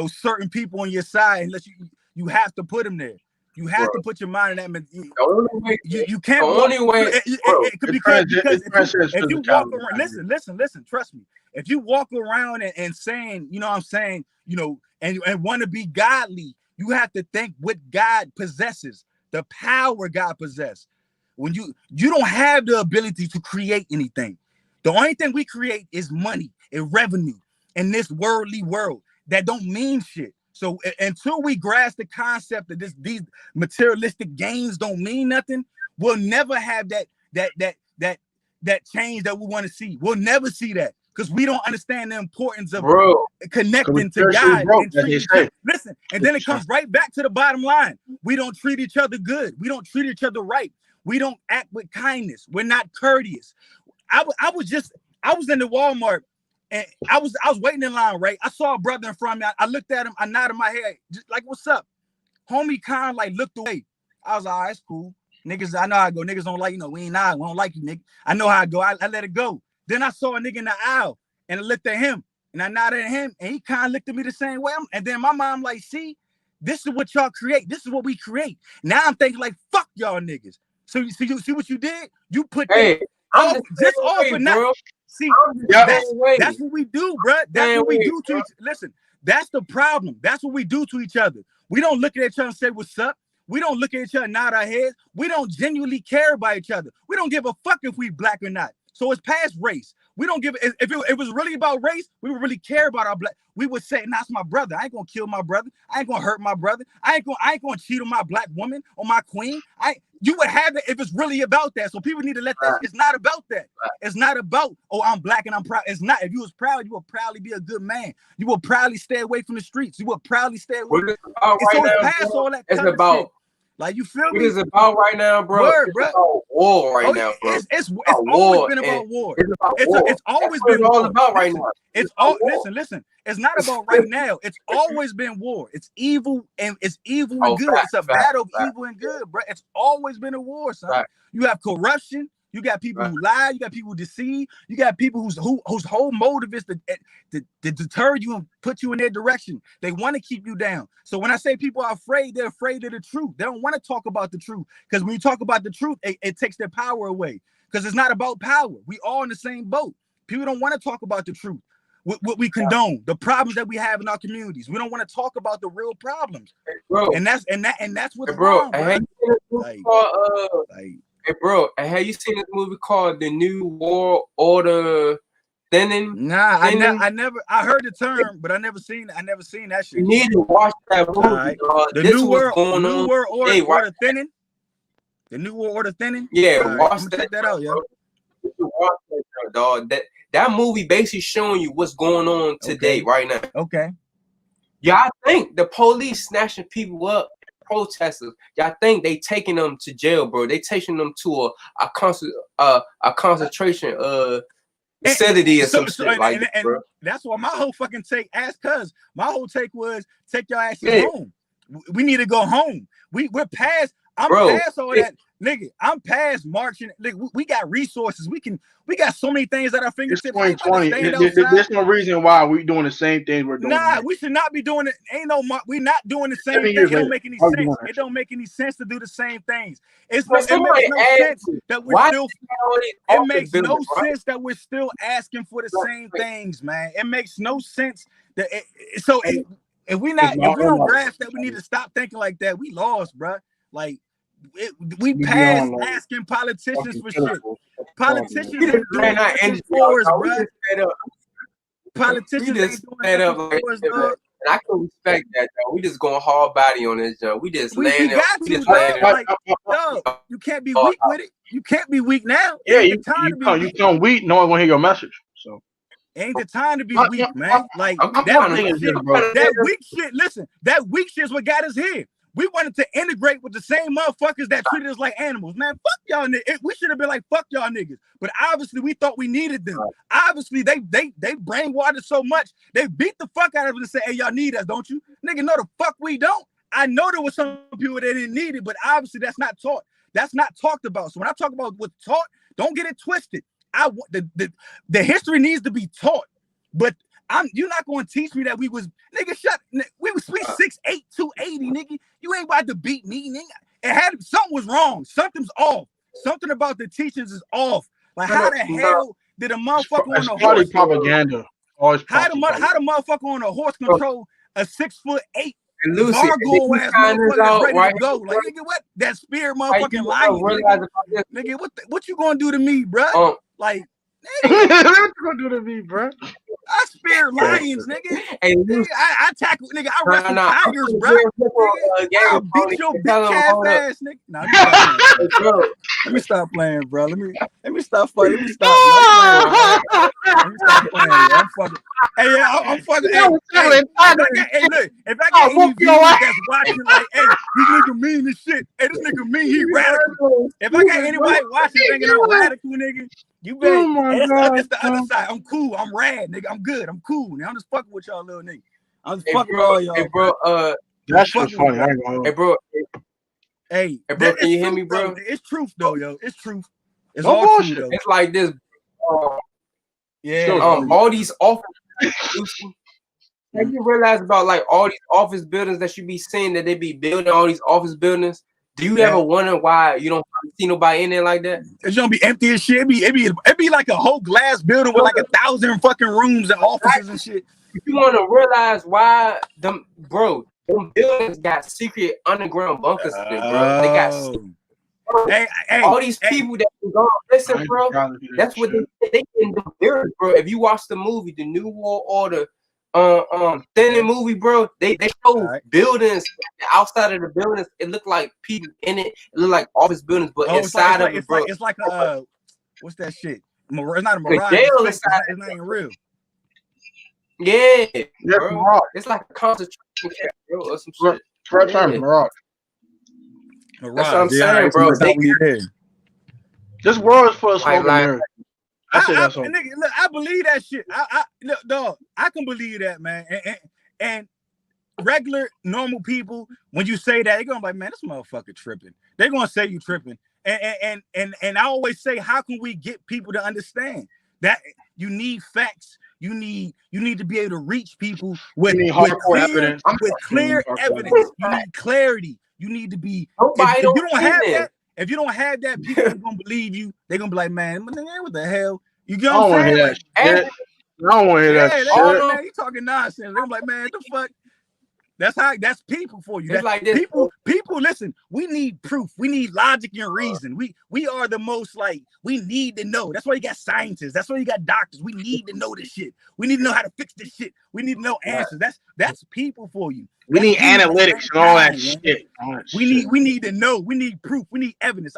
certain people on your side. Unless you have to put them there. You have to put your mind in that. You can't. The only way, because if you walk around, listen, trust me. If you walk around and saying, and want to be godly, you have to think what God possesses, the power God possesses. When you don't have the ability to create anything. The only thing we create is money and revenue in this worldly world that don't mean shit. So until we grasp the concept that these materialistic gains don't mean nothing, we'll never have that change that we want to see. We'll never see that because we don't understand the importance of connecting to God. Listen, and then it comes right back to the bottom line. We don't treat each other good. We don't treat each other right. We don't act with kindness. We're not courteous. I was in the Walmart. And I was waiting in line, right? I saw a brother in front of me. I looked at him. I nodded my head, just like, "What's up?" Homie kind of like looked away. I was like, "All right, it's cool. Niggas, I know how I go. Niggas don't like, we ain't nod. We don't like you, nigga. I know how I go. I let it go." Then I saw a nigga in the aisle, and I looked at him, and I nodded at him, and he kind of looked at me the same way. And then my mom like, "See, this is what y'all create. This is what we create." Now I'm thinking like, "Fuck y'all niggas." So you see what you did? You put I'm just off of not. See, Yep. that's what we do, bro. That's what we do to each. Listen, that's the problem. That's what we do to each other. We don't look at each other and say what's up. We don't look at each other and nod our heads. We don't genuinely care about each other. We don't give a fuck if we black or not. So it's past race. We don't give if it was really about race, we would really care about our black. We would say, "Nah, it's my brother. I ain't gonna kill my brother. I ain't gonna hurt my brother. I ain't gonna cheat on my black woman or my queen." You would have it if it's really about that. So people need to let that. It's not about that. It's not about, oh, I'm black and I'm proud. It's not. If you was proud, you would proudly be a good man. You will proudly stay away from the streets. You will proudly stay away. It's past all that. It's about shit. Like, you feel me? What is it about right now, bro? Word, it's about war right now, bro. It's always been about war. It's always been all about right now. It's all listen. It's not about right now. It's always been war. It's evil and good. It's a battle of evil and good, bro. It's always been a war, son. Right. You have corruption. You got people who lie. You got people who deceive. You got people whose whole motive is to deter you and put you in their direction. They want to keep you down. So when I say people are afraid, they're afraid of the truth. They don't want to talk about the truth, because when you talk about the truth, it takes their power away. Because it's not about power. We all in the same boat. People don't want to talk about the truth. What we condone, the problems that we have in our communities. We don't want to talk about the real problems, bro. And that's what's wrong, bro. Hey, bro, have you seen this movie called The New World Order Thinning? Nah, I never. I heard the term, but I never seen that shit. You need to watch that movie. Right. The New World Order Thinning. The New World Order Thinning. Yeah, watch that. Check that out, yo. Watch that, dog. That movie basically showing you what's going on today, right now. Okay. Y'all think the police snatching people up, protesters? Y'all think they taking them to jail, bro? They taking them to a concentration facility or some shit like that, bro. That's why my whole fucking take, my whole take was take your asses home. We need to go home. We're past. I'm past all that, nigga. I'm past marching. Nigga, we got resources. We got so many things at our fingertips. It's 2020. There's no reason why we doing the same thing we're doing. Nah, we should not be doing it. We're not doing the same thing. It don't make any sense. It don't make any sense to do the same things. It makes no sense that we're still. It makes no sense that we're still asking for the same things, man. It makes no sense that. If we don't grasp that, we need to stop thinking like that. We lost, bro. Like. We passed asking politicians for shit. Politicians ain't doing nothing for us, bro. Politicians ain't doing nothing for us, dog. And I can respect that, though. We just going hard body on this, Joe. We just laying it. Like, you can't be weak with it. You can't be weak now. Yeah, you come weak, no one gonna hear your message. So ain't the time to be weak, man. Like that weak shit. Listen, that weak shit is what got us here. We wanted to integrate with the same motherfuckers that treated us like animals. Man, fuck y'all niggas. We should have been like, fuck y'all niggas. But obviously, we thought we needed them. Obviously, they brainwashed us so much, they beat the fuck out of us and say, hey, y'all need us, don't you? Nigga, no, the fuck we don't. I know there was some people that didn't need it, but obviously, that's not taught. That's not talked about. So when I talk about what's taught, don't get it twisted. The history needs to be taught. But you're not going to teach me that we was 6'8", 280, nigga. You ain't about to beat me, nigga. Something was wrong. Something's off. Something about the teachings is off. Like, how the hell did a motherfucker on a horse propaganda? How the motherfucker on a horse control a 6'8" gargoyle ass motherfucker that's ready to go? Like, nigga, what? That spirit motherfucking lying. Nigga, what you gonna do to me, bro? Like. What you gonna do to me, bro? I spear lions, nigga. I tackle, nigga. I wrestle tigers, bro. I'll beat your bitch ass, nigga. Nah, let me stop playing, bro. Let me stop playing. Let me stop playing. I'm fucking. Hey, yeah, I'm fucking. Hey, look, if I got any viewers that's watching, like, hey, this nigga mean this shit. Hey, this nigga mean, he radical. If I got anybody watching thinking I'm radical, nigga, you better. That's the other side. I'm cool. I'm rad, nigga. I'm good. I'm cool. Now I'm just fucking with y'all, little nigga. I'm just fucking with all y'all. Hey, bro. That shit's funny. Hey, bro. Hey, bro. Can you hear me, bro? It's truth, though, yo. It's truth. It's no all bullshit. Truth, it's like this. Yeah. All these office. Have you realize about like all these office buildings that you be seeing that they be building all these office buildings? Do you ever wonder why you don't see nobody in there like that? It's gonna be empty as shit. It'd be like a whole glass building with like 1,000 fucking rooms and offices and shit. If you want to realize why them buildings got secret underground bunkers in them, bro. They got all these people that can go listen, bro. That's what they in the buildings, bro. If you watch the movie, the New World Order, Thinning movie, bro, they show buildings outside of the buildings. It looked like people in it. It looked like office buildings, but inside of it, bro. It's like a what's that shit? It's not a mirage. It's not even real. Yeah, bro. It's like a concentration camp, bro, or some shit. First time, mirage. That's what I'm saying, bro. This world is for a smoke and mirrors. Nigga, look, I believe that shit. Look, dog, I can believe that, man. And regular, normal people, when you say that, they're gonna be like, man, this motherfucker tripping. They're gonna say you tripping. And I always say, how can we get people to understand that you need facts? You need to be able to reach people with clear evidence. You need clarity. You need to be. If you don't have that. If you don't have that, people ain't gonna believe you. They're gonna be like, man, what the hell? You get what I'm saying? I don't want to hear that shit. Man, you talking nonsense. They're gonna be like, man, what the fuck? That's people for you. That's like this. People, listen, we need proof. We need logic and reason. We are the most like, we need to know. That's why you got scientists. That's why you got doctors. We need to know this shit. We need to know how to fix this shit. We need to know answers. That's people for you. We need analytics and all that shit. We need to know. We need proof. We need evidence.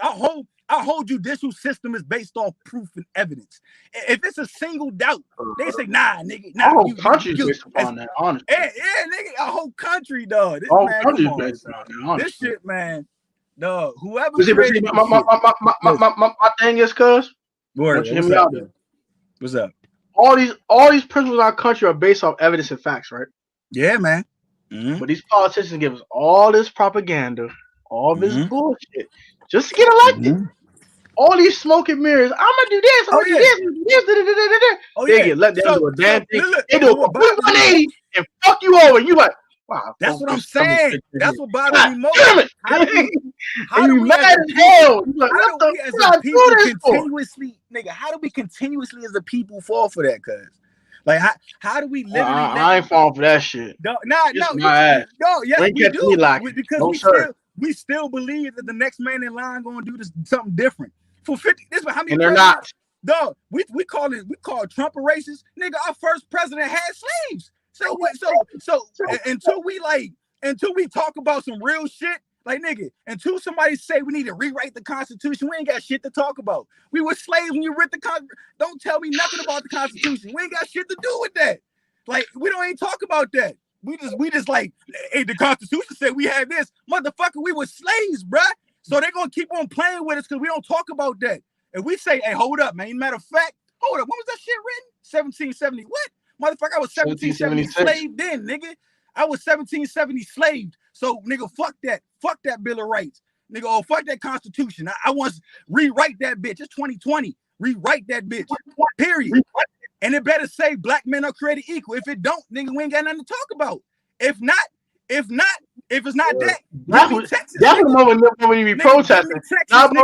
Our whole judicial system is based off proof and evidence. If it's a single doubt, they say, nah, nigga. Nah, our whole country is based upon that, honestly. Yeah, nigga, our whole country, dog. This, man, country is based on that, honestly. This shit, man, dog. Whoever created my thing is, cuz. What's up? All these principles in our country are based off evidence and facts, right? Yeah, man. Mm-hmm. But these politicians give us all this propaganda, all this bullshit, just to get elected. Mm-hmm. All these smoke and mirrors. I'm gonna do this. I'm gonna do this. They get let them do a damn thing. They do a 180 and fuck you over. And you like, wow. That's what I'm saying. That's what bothers me most. How do we mad as hell? How do we continuously as a people fall for that? Cuz like how do we literally? I ain't falling for that shit. No, yes, we do. Because we still believe that the next man in line gonna do something different. For 50, this is how many. And they're not. Dog, we call Trump a racist. Nigga, our first president had slaves. So until we talk about some real shit, like nigga, until somebody say we need to rewrite the Constitution, we ain't got shit to talk about. We were slaves when you read the Constitution. Don't tell me nothing about the Constitution. We ain't got shit to do with that. Like we don't even talk about that. We just like, hey, the Constitution said we had this. Motherfucker, we were slaves, bruh. So they're gonna keep on playing with us because we don't talk about that. And we say, hey, hold up, man. Matter of fact, hold up. When was that shit written? 1770. What? Motherfucker, I was 1770 slave then, nigga. I was 1770 slaved. So, nigga, fuck that. Fuck that Bill of Rights. Nigga, fuck that Constitution. I want to rewrite that bitch. It's 2020. Rewrite that bitch. Period. And it better say black men are created equal. If it don't, nigga, we ain't got nothing to talk about. If it's not that, that's the moment when you be protesting. Fuck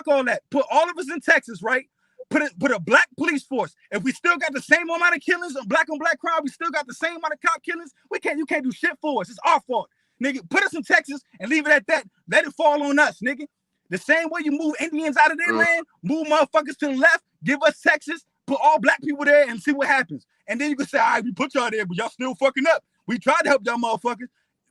all that. Put all of us in Texas, right? Put a black police force. If we still got the same amount of killings of black on black crime, we still got the same amount of cop killings. You can't do shit for us. It's our fault, nigga. Put us in Texas and leave it at that. Let it fall on us, nigga. The same way you move Indians out of their land, move motherfuckers to the left, give us Texas, put all black people there and see what happens. And then you can say, all right, we put y'all there, but y'all still fucking up. We tried to help y'all motherfuckers.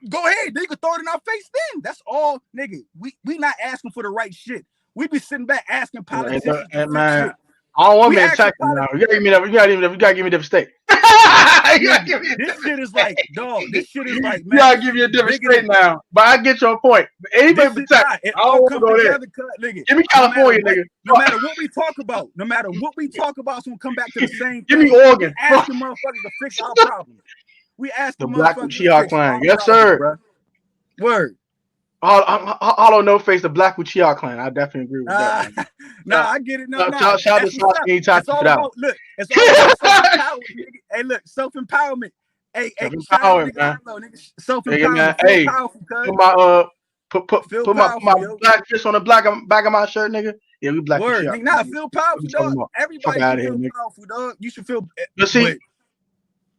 Go ahead. Then you can throw it in our face then. That's all, nigga. We not asking for the right shit. We be sitting back asking politicians. Man, I don't want me to attack you now. You gotta give me a different state. This shit is like, dog. This shit is like, man. You gotta give me a different state now. But I get your point. Anybody protect. It all comes together, nigga. Give me California, nigga. No matter what we talk about, it's gonna come back to the same. Give me Oregon. We asking motherfuckers to fix our problems. We ask the Black Uchiha clan. Yes, sir. Word. Hollow no face, the Black Uchiha clan. I definitely agree with that. I get it. Shout out to Sasuke. It's all about, look, it's all about self-empowerment. Hey, look, self-empowerment. Hey, shout out Self-empowered, nigga man. I know, nigga. Self-empowered. Man. Feel Hey, powerful, cuz. put my Feel put my powerful, yo. black fist on the back of my shirt, nigga. Yeah, we black the shit Word, out. nigga. Nah, feel powerful, dog. Fuck Everybody out should of here, feel nigga. powerful, dog. You should feel. But see,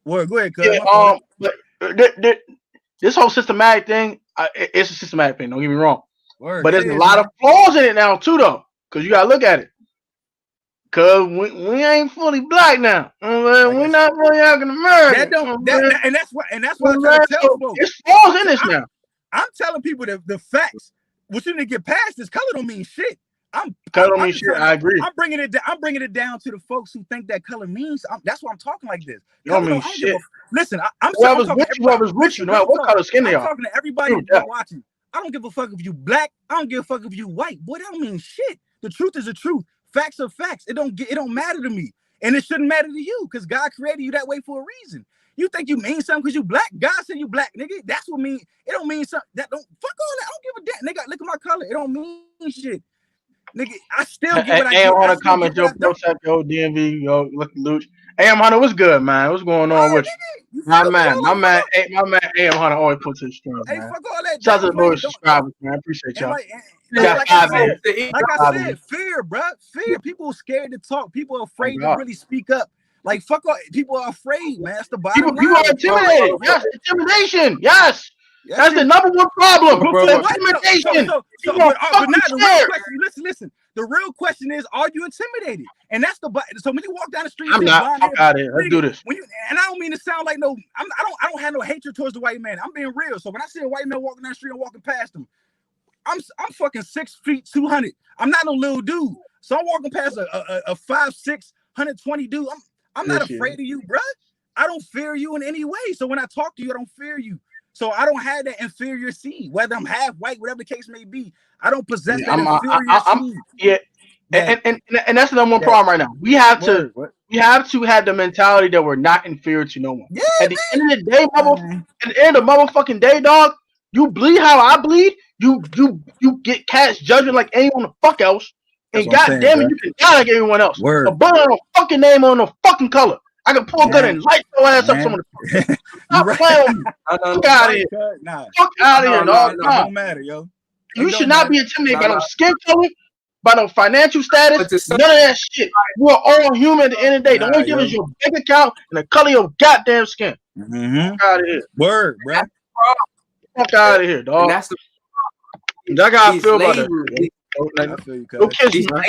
Word, go ahead, cuz. yeah, My fault. but this whole systematic thing, it's a systematic thing. Don't get me wrong. Word, But there's a lot of flaws in it now too, though, because you gotta look at it. Cause we ain't fully black now. We're not fully African American. And that's why I try to tell folks. It's flaws in this now. I'm telling people the facts. What you need to get past this color don't mean shit. Color don't mean shit. I agree. I'm bringing it down to the folks who think that color means. That's why I'm talking like this. You don't mean shit. Listen, I'm whoever's with you, no matter what color skin they are. I'm talking to everybody watching. I don't give a fuck if you black. I don't give a fuck if you white. Boy, that don't mean shit. The truth is the truth. Facts are facts. It don't matter to me, and it shouldn't matter to you because God created you that way for a reason. You think you mean something because you black? God said you black, nigga. That's what mean. It don't mean something. That don't fuck all that. I don't give a damn, nigga. Look at my color. It don't mean shit, nigga. I still get what I get. AM Hunter comment, yo, DMV, yo, look, Luch. AM Hunter, what's good, man? What's going on with you? My man, AM Hunter always puts his strings, man. Hey, fuck all that. Shout out to the boys subscribers, man. I appreciate y'all. Like I said, fear, bro. Fear. People are scared to talk. People are afraid to really speak up. Like, fuck all. People are afraid, man. That's the bottom line. People are intimidated. Yes, intimidation. Yes. That's the number one problem. Intimidation. But now the real question, listen. The real question is, are you intimidated? And that's so when you walk down the street, I'm not. Fuck out of here. Let's do this. And I don't mean to sound like no. I don't have no hatred towards the white man. I'm being real. So when I see a white man walking down the street and walking past him, I'm fucking 6 feet 200. I'm not no little dude. So I'm walking past a 5'6", 120 dude. I'm not afraid of you, bro. I don't fear you in any way. So when I talk to you, I don't fear you. So I don't have that inferior seed, whether I'm half white, whatever the case may be. I don't possess that inferior seed. Yeah, and that's the number one problem right now. We have to have the mentality that we're not inferior to no one. Yeah, at the end of the day, at the end of the motherfucking day, dog, you bleed how I bleed. You get cast judgment like anyone the fuck else. And goddamn it, you can die like everyone else. Word. A bullet on a fucking name on a fucking color. I can pull a gun and light your ass up. Someone. Stop playing with me. Fuck out of here. Fuck out of here, dog. No, don't matter, yo. You should not be intimidated by no skin color, by no financial status, none of that shit. We're all human at the end of the day. The only difference is your bank account and the color of your goddamn skin. Fuck out of here. Word, bro. Fuck out of here, dog. And that's the I gotta feel about that. No kiss, man.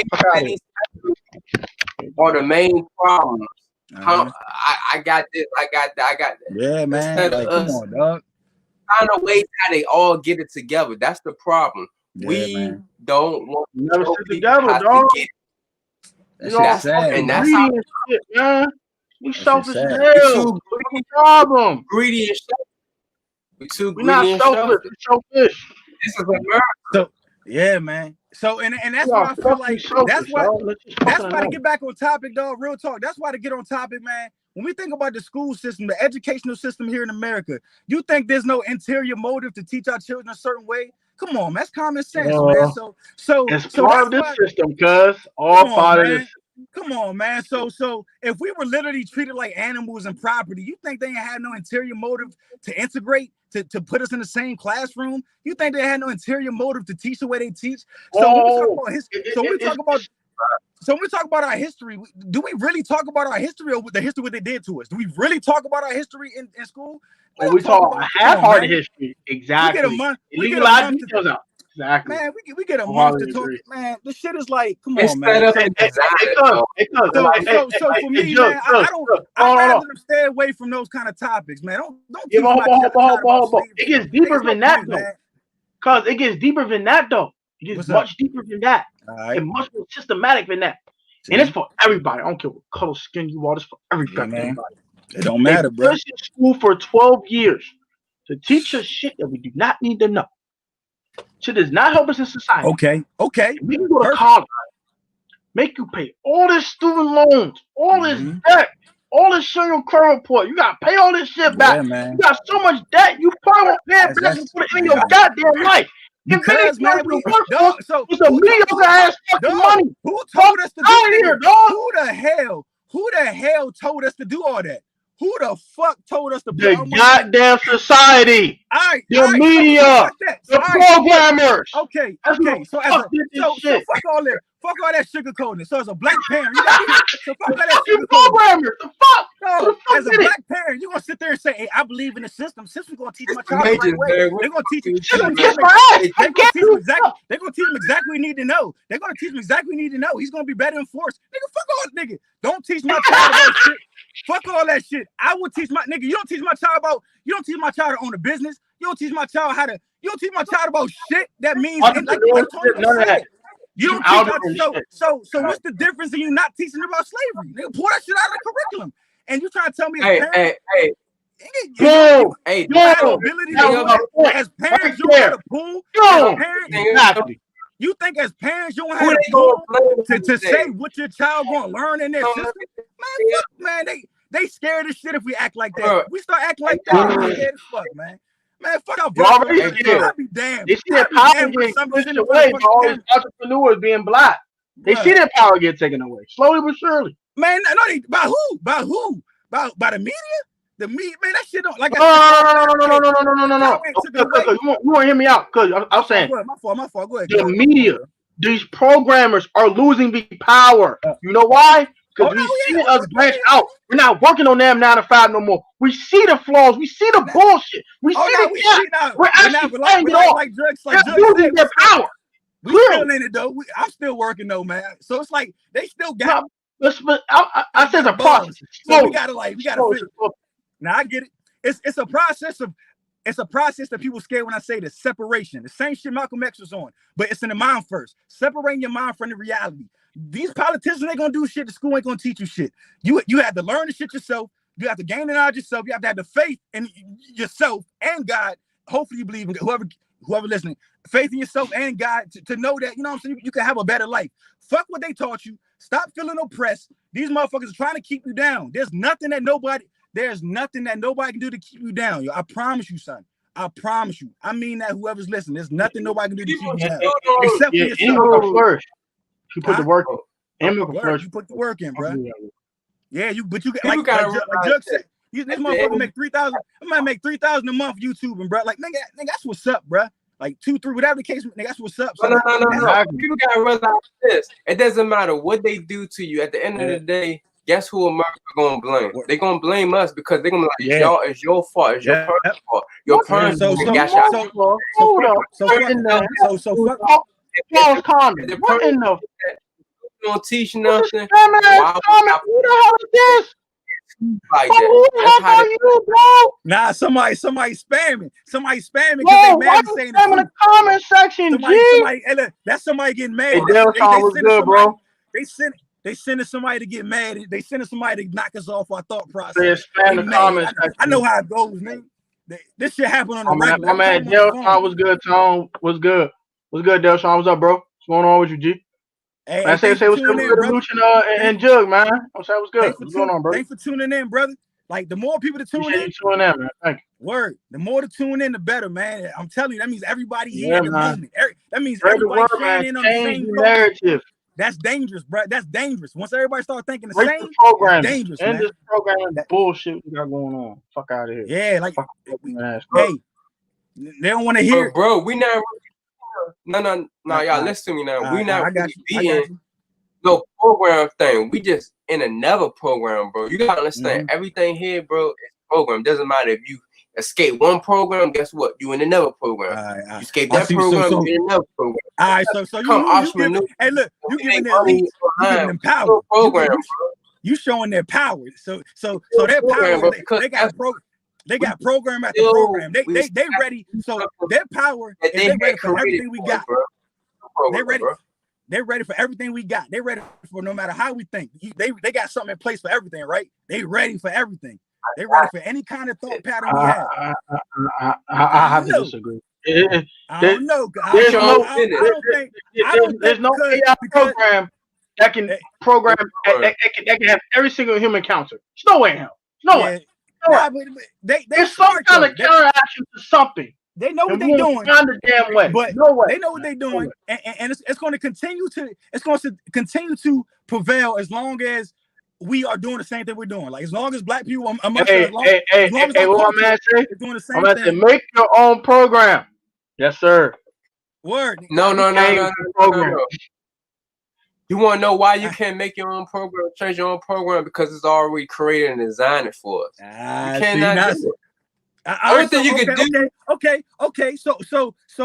Are the main problems. I got this. I got that. Yeah, man. Like, come on, dog. Find a way how they all get it together. That's the problem. Yeah, we don't want to never sit together, dog. That's sad. And that's how shit, man. We selfish as hell. What's the problem? Greedy and selfish. We're not selfish. We're selfish. This is America. So yeah, man. So and that's why I feel like that's why to get back on topic, dog. Real talk. That's why to get on topic, man. When we think about the school system, the educational system here in America, you think there's no interior motive to teach our children a certain way? Come on, man. That's common sense, man. So it's part of this system, cuz all part of this. Come on, man. So if we were literally treated like animals and property, you think they ain't had no interior motive to integrate, to put us in the same classroom? You think they had no interior motive to teach the way they teach? So when we talk about our history, do we really talk about our history or the history what they did to us? Do we really talk about our history in school? We talk about half-hearted history. Exactly. We get a month. Details out. Exactly. Man, we get a month to talk. Man, this shit is like, come on, man. So for me, man, I'd rather them stay away from those kind of topics, man. Don't keep It gets deeper than that, though. Cause it gets deeper than that, though. It gets much deeper than that. It's much more systematic than that. And it's for everybody. I don't care what color skin you are. It's for everybody. It don't matter, bro. We've been in school for 12 years to teach us shit that we do not need to know. Shit does not help us in society. Okay. We can go to college, make you pay all this student loans, all this debt, all this shit on your credit report. You gotta pay all this shit back. Yeah, man. You got so much debt, you probably won't pay it back in your goddamn life. Because man, it's a mediocre ass fucking money. Who told us to do here, dog? Who the hell told us to do all that? Who the fuck told us to put The our money? goddamn society. All right, The media. The programmers. Okay. That's who So the as fuck a did this so shit. fuck all that sugarcoating. So as a black parent, you got so fuck all that Fucking sugarcoating. programmers. The fuck. Who No, the fuck as a did it? black parent, you gonna sit there and say, "Hey, I believe in the system. System's gonna teach my It's the child the right majors, way. man. They're gonna teach you. What They're gonna you teach Kiss him. my ass. They're I gonna get teach him you. exactly. They're gonna teach him exactly what he need to know. They're gonna teach him exactly what he need to know. He's gonna be better enforced. Nigga, fuck all nigga. Don't teach my child about shit. Fuck all that shit. I would teach my nigga. You don't teach my child about. You don't teach my child to own a business. You don't teach my child how to. You don't teach my child about shit that means like Tony None of that. You don't Out teach of my, shit. so what's the difference in you not teaching about slavery? Nigga, pull that shit out of the curriculum. And you trying to tell me as parents, Boom. you have the ability to, as parents, you don't have a pool. As parents, Exactly. you think as parents you don't have a pool to say what your child gonna learn in their system? Man, fuck, man, they scared as shit if we act like that. Bro. If we start acting like that, we scared as fuck, man. Man, fuck out. I'll be damned. They see their power getting pushed away by all these entrepreneurs being black. They see their power get taken away, slowly but surely. Man, no, by who? By who? By the media? The media, man, that shit don't like. No. You want to hear me out? Cause I'm saying, my fault. Go ahead. The media, these programmers are losing the power. You know why? Because we see us branch out. We're not working on them 9 to 5 no more. We see the flaws. We see the bullshit. We see the gap. We're actually playing it off. They're losing their power. We still in it though. I'm still working though, man. So it's like they still got. I said a process. So we gotta fix. Now I get it. It's a process that people scared when I say the separation. The same shit Malcolm X was on, but it's in the mind first. Separating your mind from the reality. These politicians ain't gonna do shit. The school ain't gonna teach you shit. You have to learn the shit yourself. You have to gain the knowledge yourself. You have to have the faith in yourself and God. Hopefully you believe in whoever listening. Faith in yourself and God to know that, you know what I'm saying, you can have a better life. Fuck what they taught you. Stop feeling oppressed. These motherfuckers are trying to keep you down. There's nothing that nobody can do to keep you down. Yo, I promise you, son. I promise you. I mean that whoever's listening, there's nothing nobody can do to keep you down. Except for yourself. You put the work in. You put the work in, bro. Yeah, but you like Jug said, this motherfucker make 3,000. I might make 3,000 a month YouTubing, bro. Like nigga, that's what's up, bro. Like 2, 3, whatever the case, nigga, that's what's up. So no. People gotta realize this. It doesn't matter what they do to you. At the end of the day, guess who America gonna blame? They're gonna blame us because they're gonna be like, y'all, it's your fault. It's your parents' fault. Your parents got y'all. What in the don't teach nothing. Who the hell is this? Like that. That's how you, bro. Nah, somebody spamming. Somebody spamming because they mad saying in the comment section. Somebody, that's somebody getting mad. Hey, was good, bro. They sending somebody to get mad. They sending somebody to knock us off our thought process. They spam the comment section. I know how it goes, man. This shit happened on the regular. My man, Delson was good. Tone was good. What's good, Delson? What's up, bro? What's going on with you, G? Hey, man, say what's good with Lucian and Jug, man. I'm saying what's good. What's going on, bro? Thanks for tuning in, brother. Like the more people to tune in, man. Thank you. Word. The more to tune in, the better, man. I'm telling you, that means everybody here at the moment. That means everybody sharing in on the same narrative. That's dangerous, bro. That's dangerous. Once everybody start thinking the same, program. Dangerous, man. And this program is bullshit we got going on. Fuck out of here. Yeah, like, hey, they don't want to hear. Bro, we not. No, y'all listen to me now. We not beating no program thing. We just in another program, bro. You gotta understand everything here, bro, is program. Doesn't matter if you escape one program, guess what? You in another program. You escape that program, you in another program. All right, so hey, look, you giving them power. You showing their power. So their power, they got program. They got program after program. They ready. So their power, they ready for everything we got. They ready. They're ready for everything we got. They're ready for no matter how we think. They got something in place for everything, right? They ready for everything. They ready for any kind of thought pattern we have. I have to disagree. I don't know. There's no AI program that can program that can have every single human counter. There's no way in hell. No way. There's some kind of counteraction to something. They know what they're doing. The damn way. But no way. They know what they're doing, and it's going to continue to prevail as long as we are doing the same thing we're doing. Like as long as black people amongst Hey, us, hey, hey, as long as hey, our what my culture man say? is doing the My same man said, thing. make your own program. Yes, sir. Word. No. Program. You want to know why you can't make your own program, change your own program? Because it's already created and designed for us. You cannot do it. Only thing you can do. Okay. So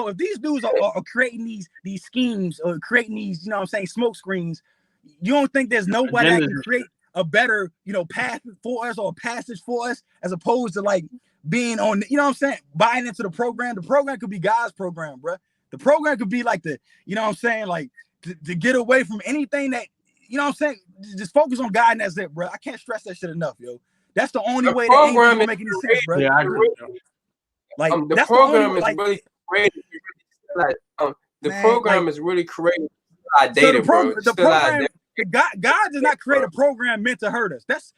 if these dudes are creating these schemes or creating these, you know what I'm saying, smoke screens, you don't think there's nobody that can create a better, you know, path for us or passage for us as opposed to like being on, you know what I'm saying, buying into the program. The program could be God's program, bro. The program could be like the, you know what I'm saying, like to get away from anything that, you know what I'm saying, just focus on God and that's it, bro. I can't stress that shit enough, yo. That's the only way that ain't gonna make any sense, bro. Yeah, I agree. Like the program is really created. The program is really created. So the program, God does not create a program meant to hurt us. That's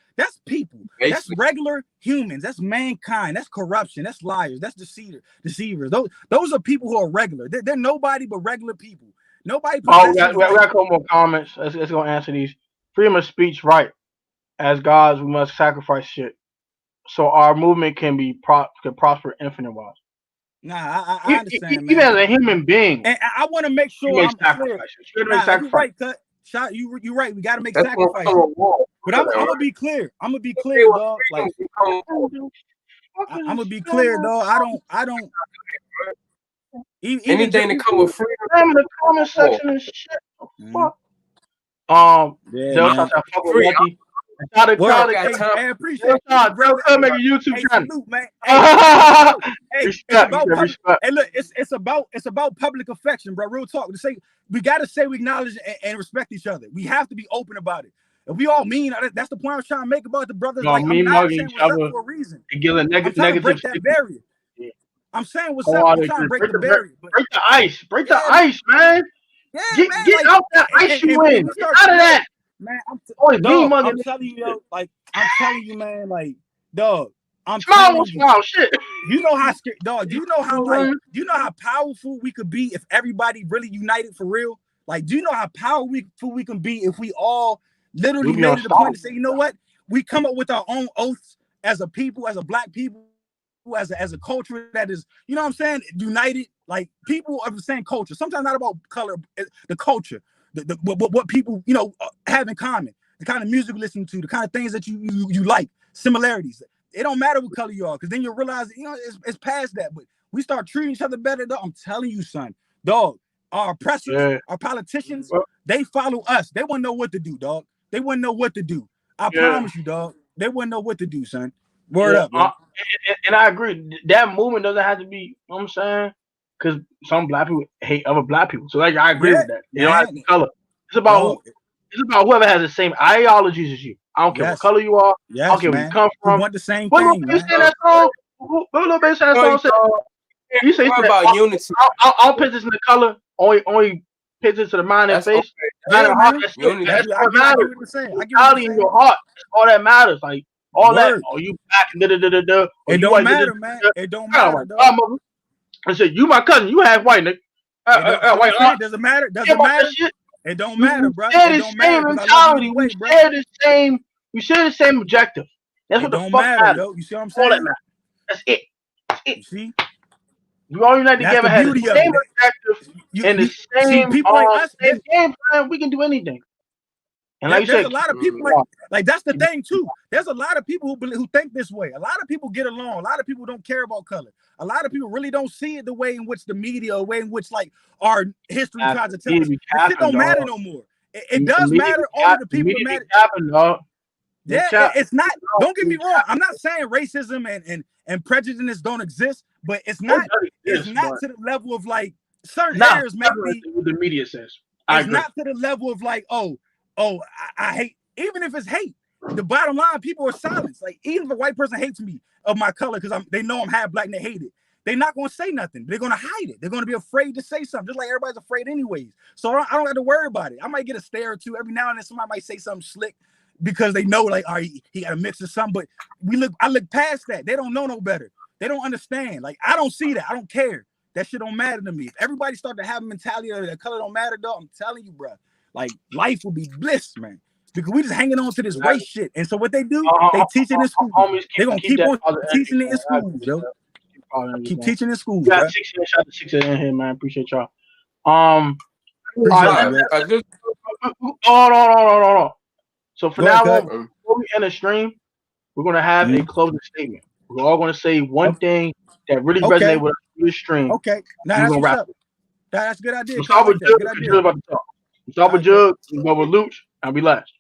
people. Basically. That's regular humans. That's mankind. That's corruption. That's liars. That's deceivers. Those are people who are regular. They're nobody but regular people. Nobody. Oh, we got a couple more comments. Let's go answer these. Freedom of speech, right? As gods, we must sacrifice shit, so our movement can prosper infinite wise. Nah, I understand, man. Even as a human being, and I want to make sure I'm clear. You're right, Cut. Shot, you're right. We got to make sacrifices. But I'm gonna be clear. I'm gonna be clear, dog. Like I'm gonna be clear, dog. I don't. Anything that come with freedom. In the comment section and shit. Fuck. Yeah, free. I appreciate it. Come make a YouTube channel. Salute, man. Respect. Hey, look, it's about public affection, bro. Real talk. We gotta say we acknowledge and respect each other. We have to be open about it. If we all mean, that's the point I was trying to make about the brothers. No, like, me mugging each other for a reason. And give a I'm trying to break that barrier. Yeah. I'm saying what's up. I'm trying to break the barrier. Break the ice. Break the ice, man. Yeah, get out that ice you in. Get out of that. Man, I'm telling you, yo, like I'm telling you, man, like, dog, I'm telling you, shit. You know how scared, dog. You know how powerful we could be if everybody really united for real. Like, do you know how powerful we can be if we all literally made it a point to say, you know what, we come up with our own oaths as a people, as a black people, as a culture that is, you know what I'm saying, united, like people of the same culture. Sometimes not about color, the culture. What people, you know, have in common, the kind of music we listen to, the kind of things that you like, similarities. It don't matter what color you are, because then you realize, you know, it's past that. But we start treating each other better, dog. I'm telling you, son, dog. Our oppressors, our politicians, they follow us. They wouldn't know what to do, dog. They wouldn't know what to do. I promise you, dog. They wouldn't know what to do, son. Word up, bro. And I agree. That movement doesn't have to be, you know what I'm saying? Because some black people hate other black people. So like I agree with that. You don't have to color. It's about whoever has the same ideologies as you. I don't care what color you are. I don't care where you come from. We want the same thing, man. That song? What little bass that song said? You say about unity. I'll put this in the color. Only pictures to the mind and face. Mind and heart. That's what matters. Reality in your heart. All that matters. Like all that. Oh, you black. It don't matter, man. It don't matter. I said, you my cousin. You half white, nigga. Does it matter? Does it matter? It don't matter, bro. We share the same mentality. We share the same objective. That's what the fuck matters. Yo. You see what I'm saying? All that matters. That's it. You see? We all unite together, have the same objective and the same people like us. Same game plan. We can do anything. And like there's a lot of people like that's the thing too. There's a lot of people who think this way. A lot of people get along. A lot of people don't care about color. A lot of people really don't see it the way in which the media, the way in which like our history tries to tell us. This shit don't matter no more. It does matter. Only the people that matter. Yeah, it's not. Don't get me wrong. I'm not saying racism and prejudice don't exist, but it's not. It's not to the level of like certain areas. Maybe the media says. It's not to the level of like, I hate. Even if it's hate, the bottom line, people are silenced. Like even if a white person hates me of my color because they know I'm half black and they hate it, they're not going to say nothing. They're going to hide it. They're going to be afraid to say something, just like everybody's afraid anyways. So I don't have to worry about it. I might get a stare or two every now and then. Somebody might say something slick because they know like, all right, he got a mix of something. But I look past that. They don't know no better. They don't understand. Like I don't see that. I don't care. That shit don't matter to me. If everybody start to have a mentality that color don't matter, though, I'm telling you, bro, like life will be bliss, man. because we just hanging on to this race shit. And so what they do, they Uh, teach it in school. Homies, They're gonna keep keep that on other teaching energy it in going. I schools, appreciate yo. that. Keep all the energy Keep going. teaching in schools, We got bro. 6 shout to 6 in here, man. Appreciate y'all. All right, Appreciate you, yo. I just on. So for Go ahead, now cut. on, before we end the stream, we're gonna have a closing statement. We're all gonna say one thing that really resonated Okay, with us through the stream. okay. Now And we're that's gonna what's wrap up. it. That's a good idea. We'll Cause I start like with that. Jug. Good Jug idea. about to talk. We'll start All with right, cut. Jug. We'll go with Luch, and we last.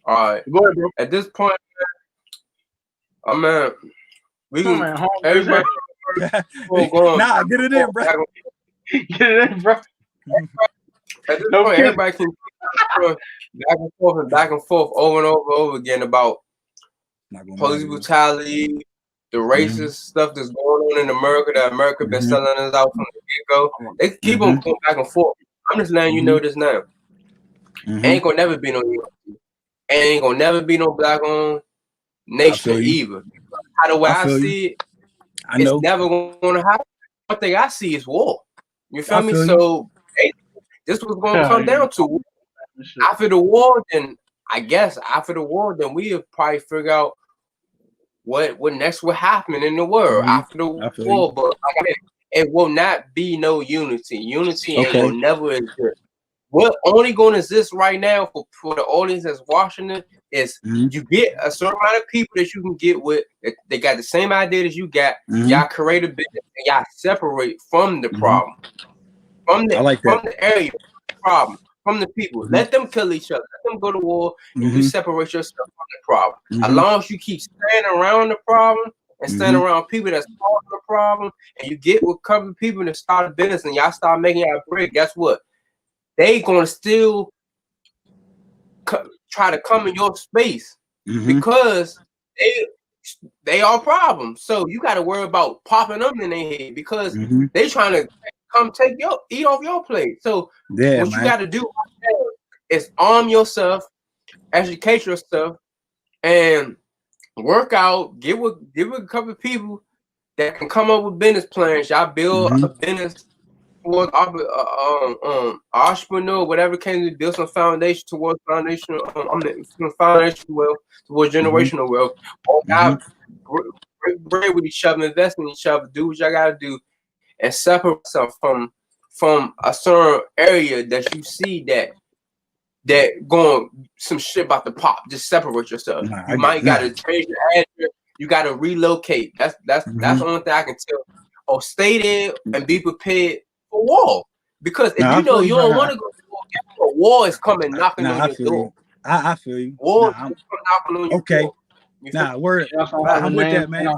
all right. Go ahead, bro. At this point, man, we Come on, can man. Home everybody going Nah, get it in, bro. Get it in, bro. At this No point, kidding. everybody can keep back and forth over and over again about police brutality, the racist stuff that's going on in America that America been selling us out from the get-go. They keep on going back and forth. I'm just letting you know this now. Ain't gonna never be no unity. Ain't gonna never be no black-owned nation either. How the way I see it, it's never gonna happen. One thing I see is war. You feel me? So this was gonna come down to after the war. Then I guess after the war, then we'll probably figure out what next will happen in the world after the war. But like I said, it will not be no unity. Unity ain't gonna never exist. What only gonna exist right now for the audience that's watching it is you get a certain amount of people that you can get with. They got the same idea as you got. Y'all create a business and y'all separate from the problem, from the area problem, from the people. Let them kill each other. Let them go to war, and you separate yourself from the problem. As long as you keep standing around the problem and standing around people that's causing the problem, and you get with couple people that start a business and y'all start making y'all bread, guess what? They gonna still try to come in your space because they are problems. So you got to worry about popping them in their head because they trying to come eat off your plate. So what you got to do is arm yourself, educate yourself, and work out. Get with a couple of people that can come up with business plans. Y'all build a business towards entrepreneur, whatever can build some foundation towards foundational. Some foundational wealth towards generational wealth. Y'all break with each other, invest in each other, do what y'all gotta do, and separate yourself from a certain area that you see that going some shit about to pop. Just separate yourself. You might gotta change your address. You gotta relocate. That's the only thing I can tell. Or stay there and be prepared for war. Because if you know you don't want to go to war is coming knocking on your door. I feel you. War is coming knocking on your door. Nah, word. I'm with that, man.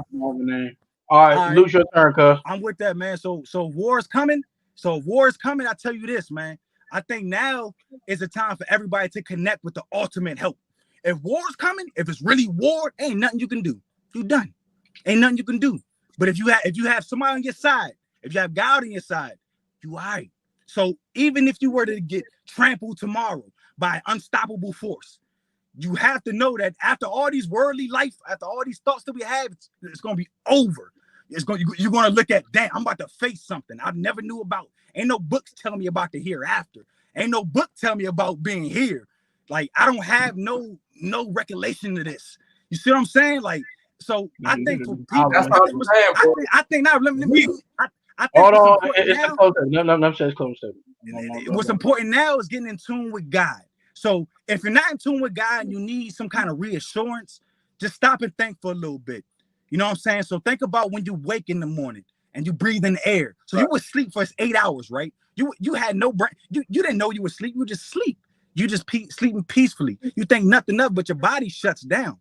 All right, lose your turn, cuz. I'm with that, man. So war is coming. So war is coming. I tell you this, man. I think now is the time for everybody to connect with the ultimate help. If war's coming, if it's really war, ain't nothing you can do. You done. Ain't nothing you can do. But if you have somebody on your side, if you have God on your side, you all right. So even if you were to get trampled tomorrow by an unstoppable force, you have to know that after all these worldly life, after all these thoughts that we have, it's gonna be over. You're gonna look at, damn, I'm about to face something I never knew about. Ain't no books telling me about the hereafter. Ain't no book telling me about being here. Like I don't have no recollection of this. You see what I'm saying? Like, so I think for people, I think now. Let me. I think hold on. What's important now is getting in tune with God. So if you're not in tune with God and you need some kind of reassurance, just stop and think for a little bit. You know what I'm saying? So think about when you wake in the morning and you breathe in the air. So you would sleep for 8 hours, right? You had no brain. You didn't know you would sleep. You just sleep. You just sleeping peacefully. You think nothing of, but your body shuts down.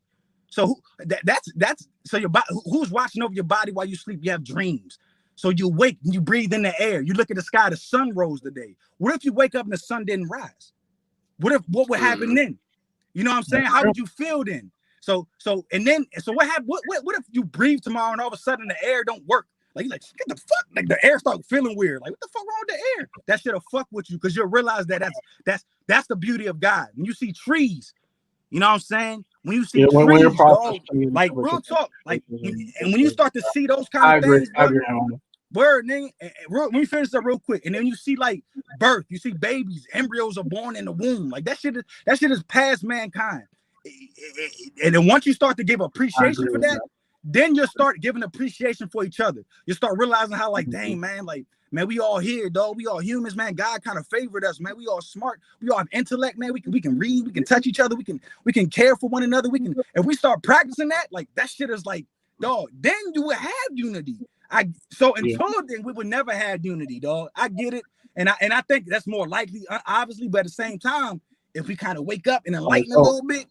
So that's so your body. Who's watching over your body while you sleep? You have dreams. So you wake and you breathe in the air. You look at the sky. The sun rose today. What if you wake up and the sun didn't rise? What would happen then? You know what I'm saying? How would you feel then? So what happened? What if you breathe tomorrow and all of a sudden the air don't work? Like you're like, get the fuck, like the air start feeling weird. Like what the fuck wrong with the air? That shit'll fuck with you because you'll realize that's the beauty of God. When you see trees, you know what I'm saying? When you see trees, dog, like real talk, like, and when you start to see those kind of things, bro, Word, nigga. Let me finish that real quick. And then you see like birth. You see babies, embryos are born in the womb. Like that shit is past mankind. And then once you start to give appreciation for that, then you'll start giving appreciation for each other. You start realizing how like, dang, man, like, man, we all here, dog. We all humans, man. God kind of favored us, man. We all smart. We all have intellect, man. We can read. We can touch each other. We can care for one another. We can, if we start practicing that, like that shit is like, dog. Then you will have unity. Until then we would never have unity, dog. I get it, and I think that's more likely, obviously. But at the same time, if we kind of wake up and enlighten a little bit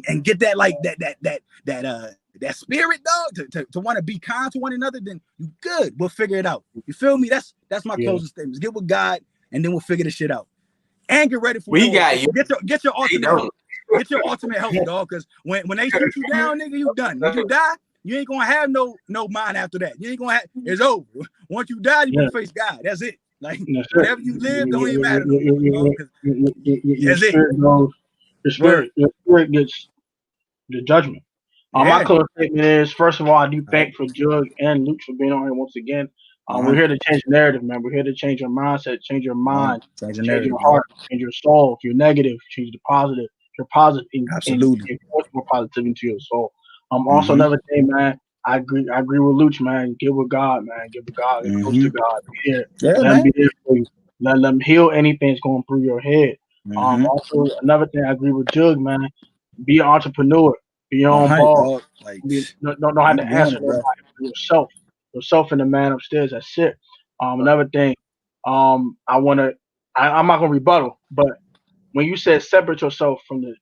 and get that like that spirit, dog, to want to be kind to one another, then you good. We'll figure it out. You feel me? That's my closing statements. Get with God, and then we'll figure this shit out. And get ready for war. Get your ultimate help. Get your ultimate help, dog. Because when they shoot you down, nigga, you done. When you die, you ain't gonna have no mind after that. You ain't gonna have. It's over. Once you die, you gonna face God. That's it. Like whatever you live, don't even matter. Your spirit gets the judgment. My closing statement is, first of all, I do thank for Jug and Luke for being on here once again. We're here to change the narrative, man. We're here to change your mindset, change your mind, change your heart, change your soul. If you're negative, change the positive. If you're positive, absolutely, force more positivity into your soul. Also, another thing, man. I agree with Luch, man. Get with God, man. Get with God. Get close to God. Be here. Let him be there for you. Let them heal anything that's going through your head. Also, another thing, I agree with Jug, man. Be an entrepreneur. Be your own boss. Like, don't have to answer nobody. Yourself and the man upstairs. That's it. Another thing, I'm not gonna rebuttal, but when you said separate yourself from the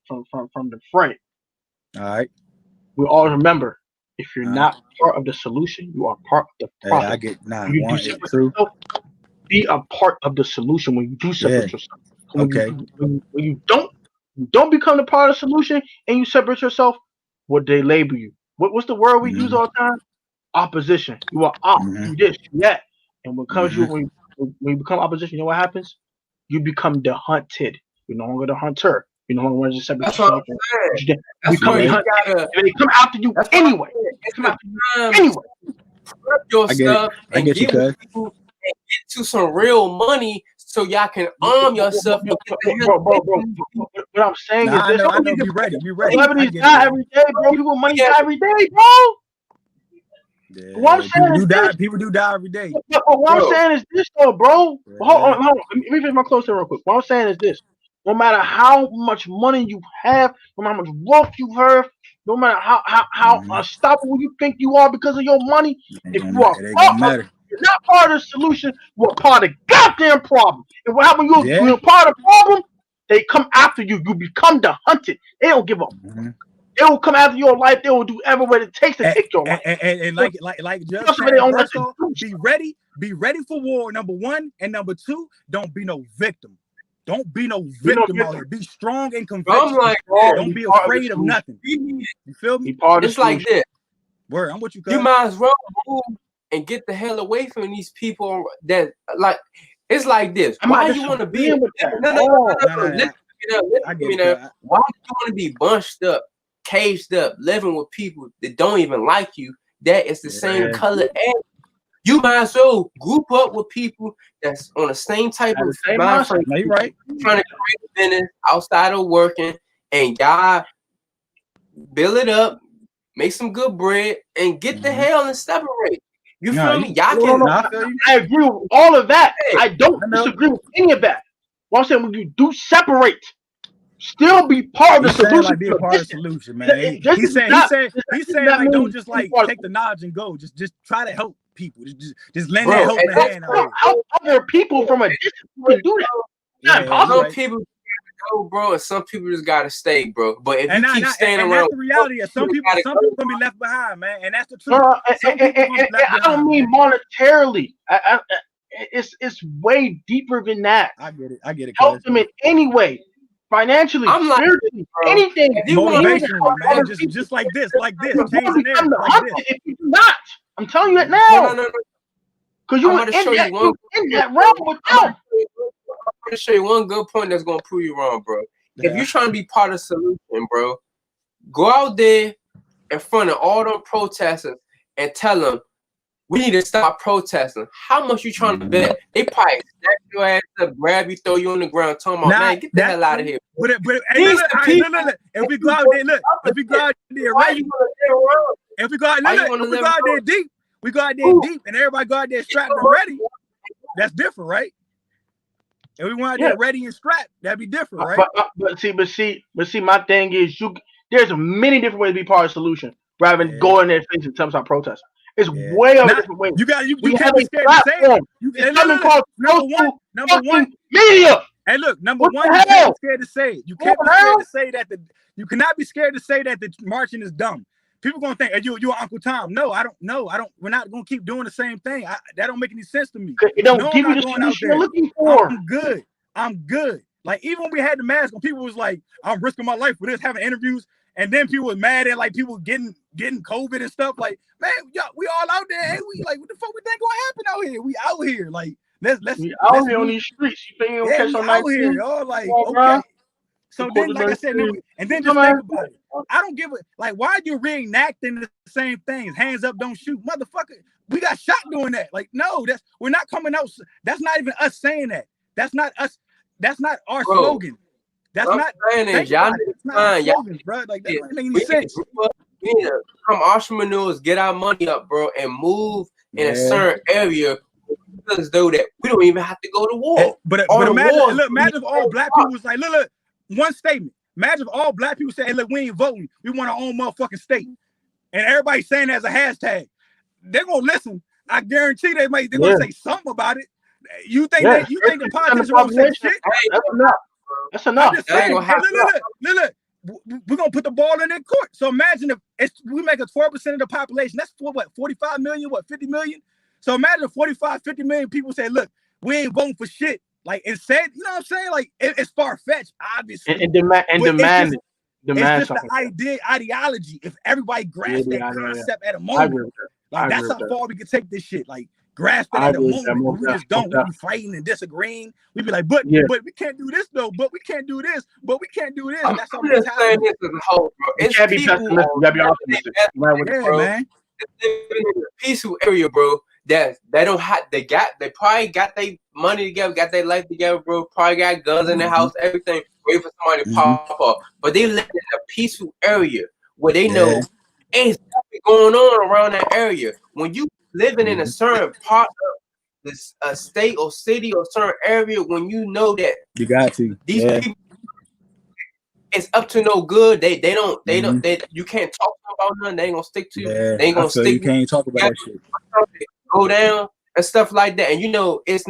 fray, all right. We all remember, if you're not part of the solution, you are part of the problem. I get true. Be a part of the solution when you do separate yourself. When you don't become a part of the solution and you separate yourself, what they label you. What's the word we use all the time? Opposition. You are op. You this, you that. And when you become opposition, you know what happens? You become the hunted. You're no longer the hunter. You no longer just separate yourself. You become the hunted. And they come after you anyway. Prep your stuff and give people and get to some real money so y'all can arm yourself. Bro. What I'm saying is this. I know. Be ready. Celebrities die every day, bro. People money die every day, bro. Yeah, what I'm saying people do die every day. But what I'm saying is this, though, bro. Hold on. Let me finish my close real quick. What I'm saying is this: no matter how much money you have, no matter how much wealth you have, no matter how unstoppable you think you are because of your money, if you are you're not part of the solution, you are part of the goddamn problem. And what happens when you're part of the problem? They come after you. You become the hunted. They don't give up. They will come after your life. They will do every way it takes to take your life. And like just saying, first off, be ready for war, number one. And number two, don't be no victim. Don't be no victim out here. Be strong and convinced. Don't be afraid of nothing. You feel me? It's like this. Word, I'm what you. You might as well move and get the hell away from these people that like. It's like this. Why do you want to be? No. Why do you want to be bunched up, caged up, living with people that don't even like you? That is the same color as you. Might as well group up with people that's on the same type of mind frame. You're right. Trying to create a business outside of working, and y'all build it up, make some good bread, and get the hell and separate. You feel me? Y'all can. I agree with all of that. I don't disagree with any of that. What I'm saying, when you do separate, still be part of the solution. Like be a part of the solution, man. He's saying like don't just like take the knowledge and go. Just try to help people. Just lend that help hand. Help other people from a distance. You can do that. Some people go, bro, and some people just gotta stay, bro. But if you keep staying around, that's the reality. Some people gonna be left behind, man, and that's the truth. I don't mean monetarily. It's way deeper than that. I get it. Help them in any way. Financially, I'm like, anything. Motivational, man. Just like this. Change the narrative like this. If you do not, I'm telling you that now. No. Because you were in that realm with them. I'm gonna show you one good point that's gonna prove you wrong, bro. If you're trying to be part of the solution, bro, go out there in front of all them protesters and tell them we need to stop protesting. How much you trying to bet? They probably snatch your ass up, grab you, throw you on the ground, talking about, man, get the hell out of here. But hey, look, if we go out there, if we go out there ready, if we go out there deep, we go out there deep, and everybody go out there strapped and ready. That's different, right? If we went out there ready and strapped, that'd be different, right? But see, my thing is, there's many different ways to be part of the solution rather than going there facing some type of protest. It's way of different ways. You can't be scared to say it. Number one, media. Hey, look, number one, you can't be scared to say it. You can't be scared to say that you cannot be scared to say that the marching is dumb. People gonna think, you're Uncle Tom. No, I don't. We're not gonna keep doing the same thing. That don't make any sense to me. It don't give you the solution you're looking for. I'm good. Like, even when we had the mask on, people was like, I'm risking my life for this, having interviews, and then people was mad at like people getting COVID and stuff. Like, man, we all out there. Hey, we like, what the fuck we think gonna happen out here? We out here, like, let's out here on these streets. You think you'll catch on out here, y'all, like, okay. So then, like I said, and then just think about it. I don't give a like. Why are you reenacting the same things? Hands up, don't shoot, motherfucker. We got shot doing that. Like, no, we're not coming out. That's not even us saying that. That's not us. That's not our slogan. That's not. Y'all slogans, bro. Like, that doesn't make any sense. We need to come entrepreneurs, get our money up, bro, and move in a certain area. As though that we don't even have to go to war. But imagine if all black people was like, look, one statement. Imagine if all black people say, hey, look, we ain't voting. We want our own motherfucking state. And everybody saying that as a hashtag. They're gonna listen. I guarantee they're gonna say something about it. You think the politicians are gonna say shit? That's enough. Look, we're gonna put the ball in their court. So imagine if we make it 4% of the population. That's what 45 million, 50 million. So imagine if 45, 50 million people say, look, we ain't voting for shit. Like, it said, you know what I'm saying? Like, it's far-fetched, obviously. And demand it's just the ideology. If everybody grasped that concept at a moment, like, that's how far we can take this shit. Like, grasp it at a moment. We just don't. We be fighting and disagreeing. We be like, but we can't do this though. But we can't do this. But we can't do this. That's how we're saying this as a whole, bro. It can't be pessimistic. You gotta be optimistic. Yeah, man. It's living in a peaceful area, bro. They don't have they probably got their money together, got their life together, bro. Probably got guns in their house, everything, wait for somebody to pop up. But they live in a peaceful area where they know ain't something going on around that area. When you living in a certain part of this state or city or certain area, when you know that you got to these people, it's up to no good. They you can't talk about nothing. They ain't gonna stick to you. They ain't gonna stick. You can't talk about that shit. Go down and stuff like that. And you know, it's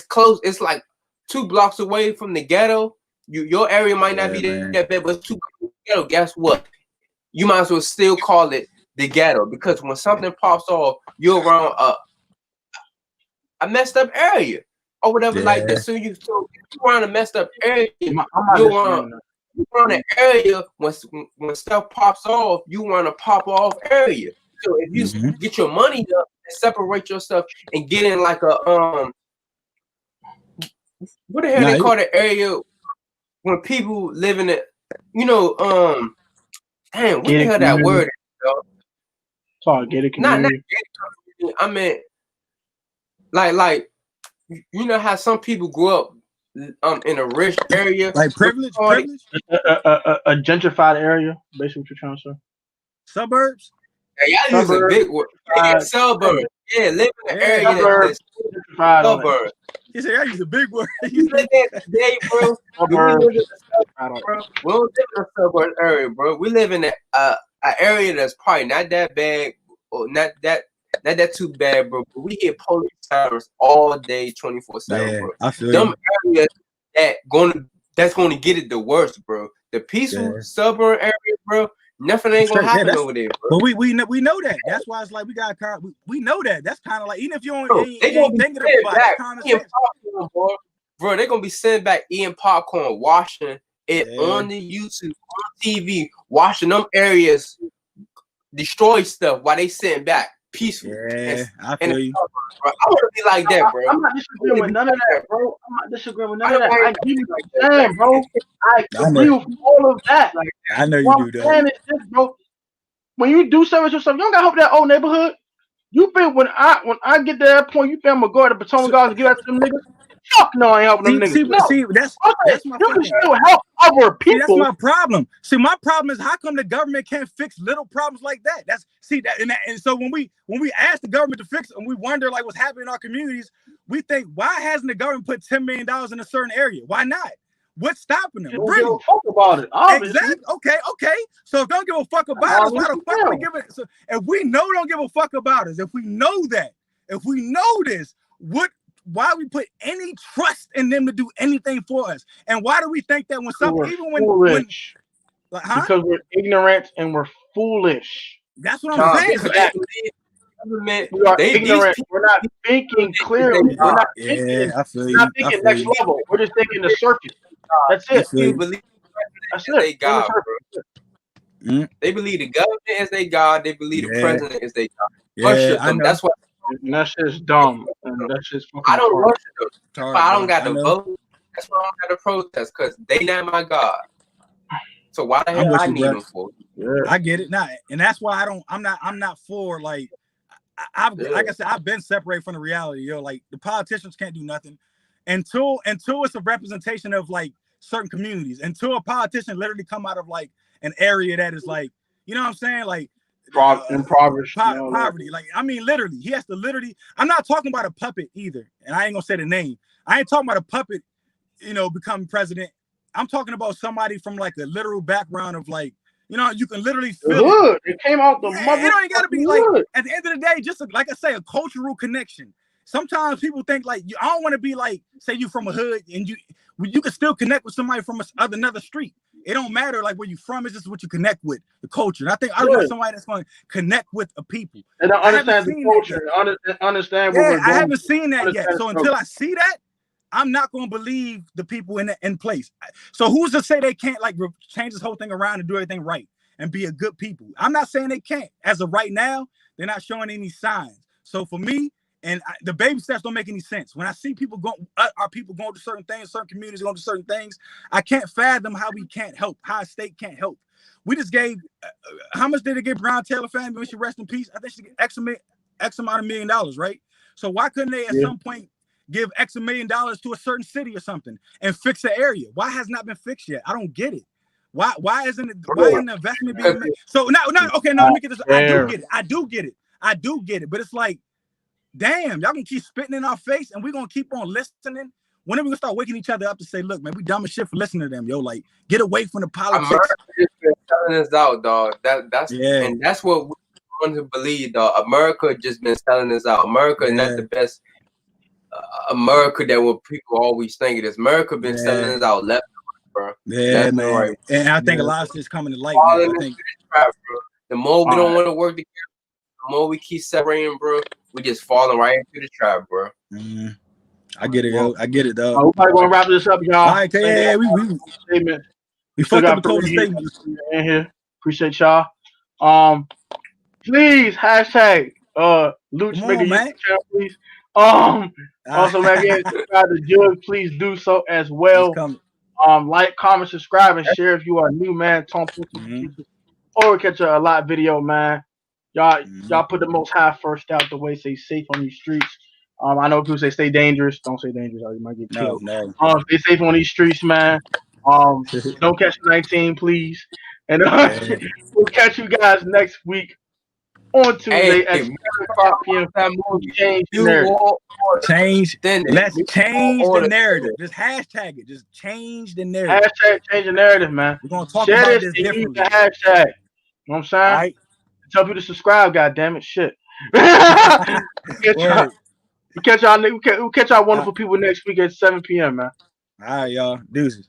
close. It's like 2 blocks away from the ghetto. Your area might not be that bad, but it's 2 blocks from the ghetto. Guess what? You might as well still call it the ghetto, because when something pops off, you're around a messed up area or whatever like that. So you're around a messed up area. You're around an area when stuff pops off, you want to pop off area. So if you get your money up and separate yourself and get in like a what the hell they call that area when people live in it, you know, damn, what the hell that word is, though? Targeted community. Not I mean, like you know how some people grew up in a rich area, like privilege, a gentrified area, basically what you're trying to say. Suburbs. Yeah, y'all use a big word. Suburbs. Yeah, live in an area that's suburbs. He said I use a big word. You live there today, bro. We don't live in a suburb area, bro. We live in an area that's probably not that bad or not that too bad, bro. But we hear police sirens all day, 24/7, bro. I feel them areas that's gonna get it the worst, bro. The peaceful suburb area, bro. Nothing ain't gonna happen over there, bro. But we know that. That's why it's like we know that. That's kind of like, even if you they gonna be thinking about it, bro. They're gonna be sitting back eating popcorn, watching it on the YouTube, on TV, watching them areas destroy stuff while they sitting back peaceful. Yeah, I feel you. Bro. I want to be like that, bro. I'm not disagreeing with none of that, bro. I agree with what you're saying, bro. I agree with all of that. Like, I know you do that. Is this, bro. When you do service yourself, you don't got to hope that old neighborhood. You think when I get to that point, you think I'm gonna go to the Potomac Guards and give that to them niggas? Fuck no, I ain't helping them niggas. No. See, I'm saying, that's my you can fucking. still help other See, that's people. my problem. See, my problem is how come the government can't fix little problems like that? That's see that and so when we ask the government to fix it and we wonder like what's happening in our communities, we think why hasn't the government put $10 million in a certain area? Why not? What's stopping them? You don't give Really? a fuck about it, obviously. Exactly. Okay. So if don't give a fuck about us, why the fuck are we giving it? So if we know don't give a fuck about us, if we know that, if we know this, why we put any trust in them to do anything for us? And why do we think that when something, even when like, huh? Because we're ignorant and we're foolish. That's what I'm saying. Because we are ignorant. We're not thinking clearly. We're not thinking. I feel we're you. not thinking next level. We're just thinking the surface. That's it. They believe that's it. God, bro. They believe the government is their God. They believe the president is their God. Worship them. That's what. And that shit's dumb. And that shit's fucking. I don't worship them. Hard, I don't got to vote. That's why I don't got to protest because they not my God. So why the hell I need them for? Yeah. I get it now, and that's why I'm not for like. Like I said, I've been separated from the reality, yo. Like the politicians can't do nothing until it's a representation of like certain communities. Until a politician literally come out of like an area that is like, you know what I'm saying, like impoverished, poverty. Like I mean, literally, he has to literally. I'm not talking about a puppet either, and I ain't gonna say the name. I ain't talking about a puppet, becoming president. I'm talking about somebody from like a literal background of like. You can literally feel it. It came out the mother. It ain't gotta be like at the end of the day, just like I say, a cultural connection. Sometimes people think like I don't want to be like, say you from a hood and you can still connect with somebody from another street. It don't matter like where you from, it's just what you connect with, the culture. And I think I want somebody that's going to connect with a people. And understand the culture, understand what we're doing. I haven't seen that yet. So until I see that, I'm not going to believe the people in place. So who's to say they can't like change this whole thing around and do everything right and be a good people? I'm not saying they can't. As of right now, they're not showing any signs. So for me, the baby steps don't make any sense. When I see people our people going to certain things, certain communities going to certain things, I can't fathom how we can't help, how a state can't help. We just gave, how much did they give Brown Taylor family when she rest in peace? I think she get X amount of $1 million, right? So why couldn't they at some point give X $1 million to a certain city or something and fix the area? Why has not been fixed yet? I don't get it. Why isn't the investment being made? So let me get this. I do get it. But it's like, damn, y'all gonna keep spitting in our face and we're gonna keep on listening. When are we gonna start waking each other up to say, look, man, we dumb as shit for listening to them, yo? Like, get away from the politics. America just been selling us out, dog. And that's what we want to believe, dog. America just been selling us out. America is not the best America that what people always think it is. America been selling us out left, bro. Yeah, man. Right. And I think a lot of shit's coming to light. Man. I think the more we don't want to work together, the more we keep separating, bro. We just falling right into the trap, bro. I get it, yo. I get it, dog. We're probably gonna wrap this up, y'all. All right, we fucked up the closing statement in here. Appreciate y'all. Please hashtag Luch make a YouTube channel, please. Also, man, again, subscribe to Jug. Please do so as well. Like, comment, subscribe, and share if you are new, man. Or catch a lot video, man. Y'all put the most high first out the way. Stay safe on these streets. I know people say stay dangerous. Don't say dangerous, or you might get killed. No. Stay safe on these streets, man. Don't catch 19, please. And we'll catch you guys next week on Tuesday at 7 o'clock p.m. Let's change the narrative. Just hashtag it. Just change the narrative. Hashtag change the narrative, man. We're gonna talk about this differently. The hashtag. You know what I'm saying? All right. Tell people to subscribe, goddammit. Shit. We'll catch y'all wonderful people next week at 7 p.m., man. All right, y'all. Deuces.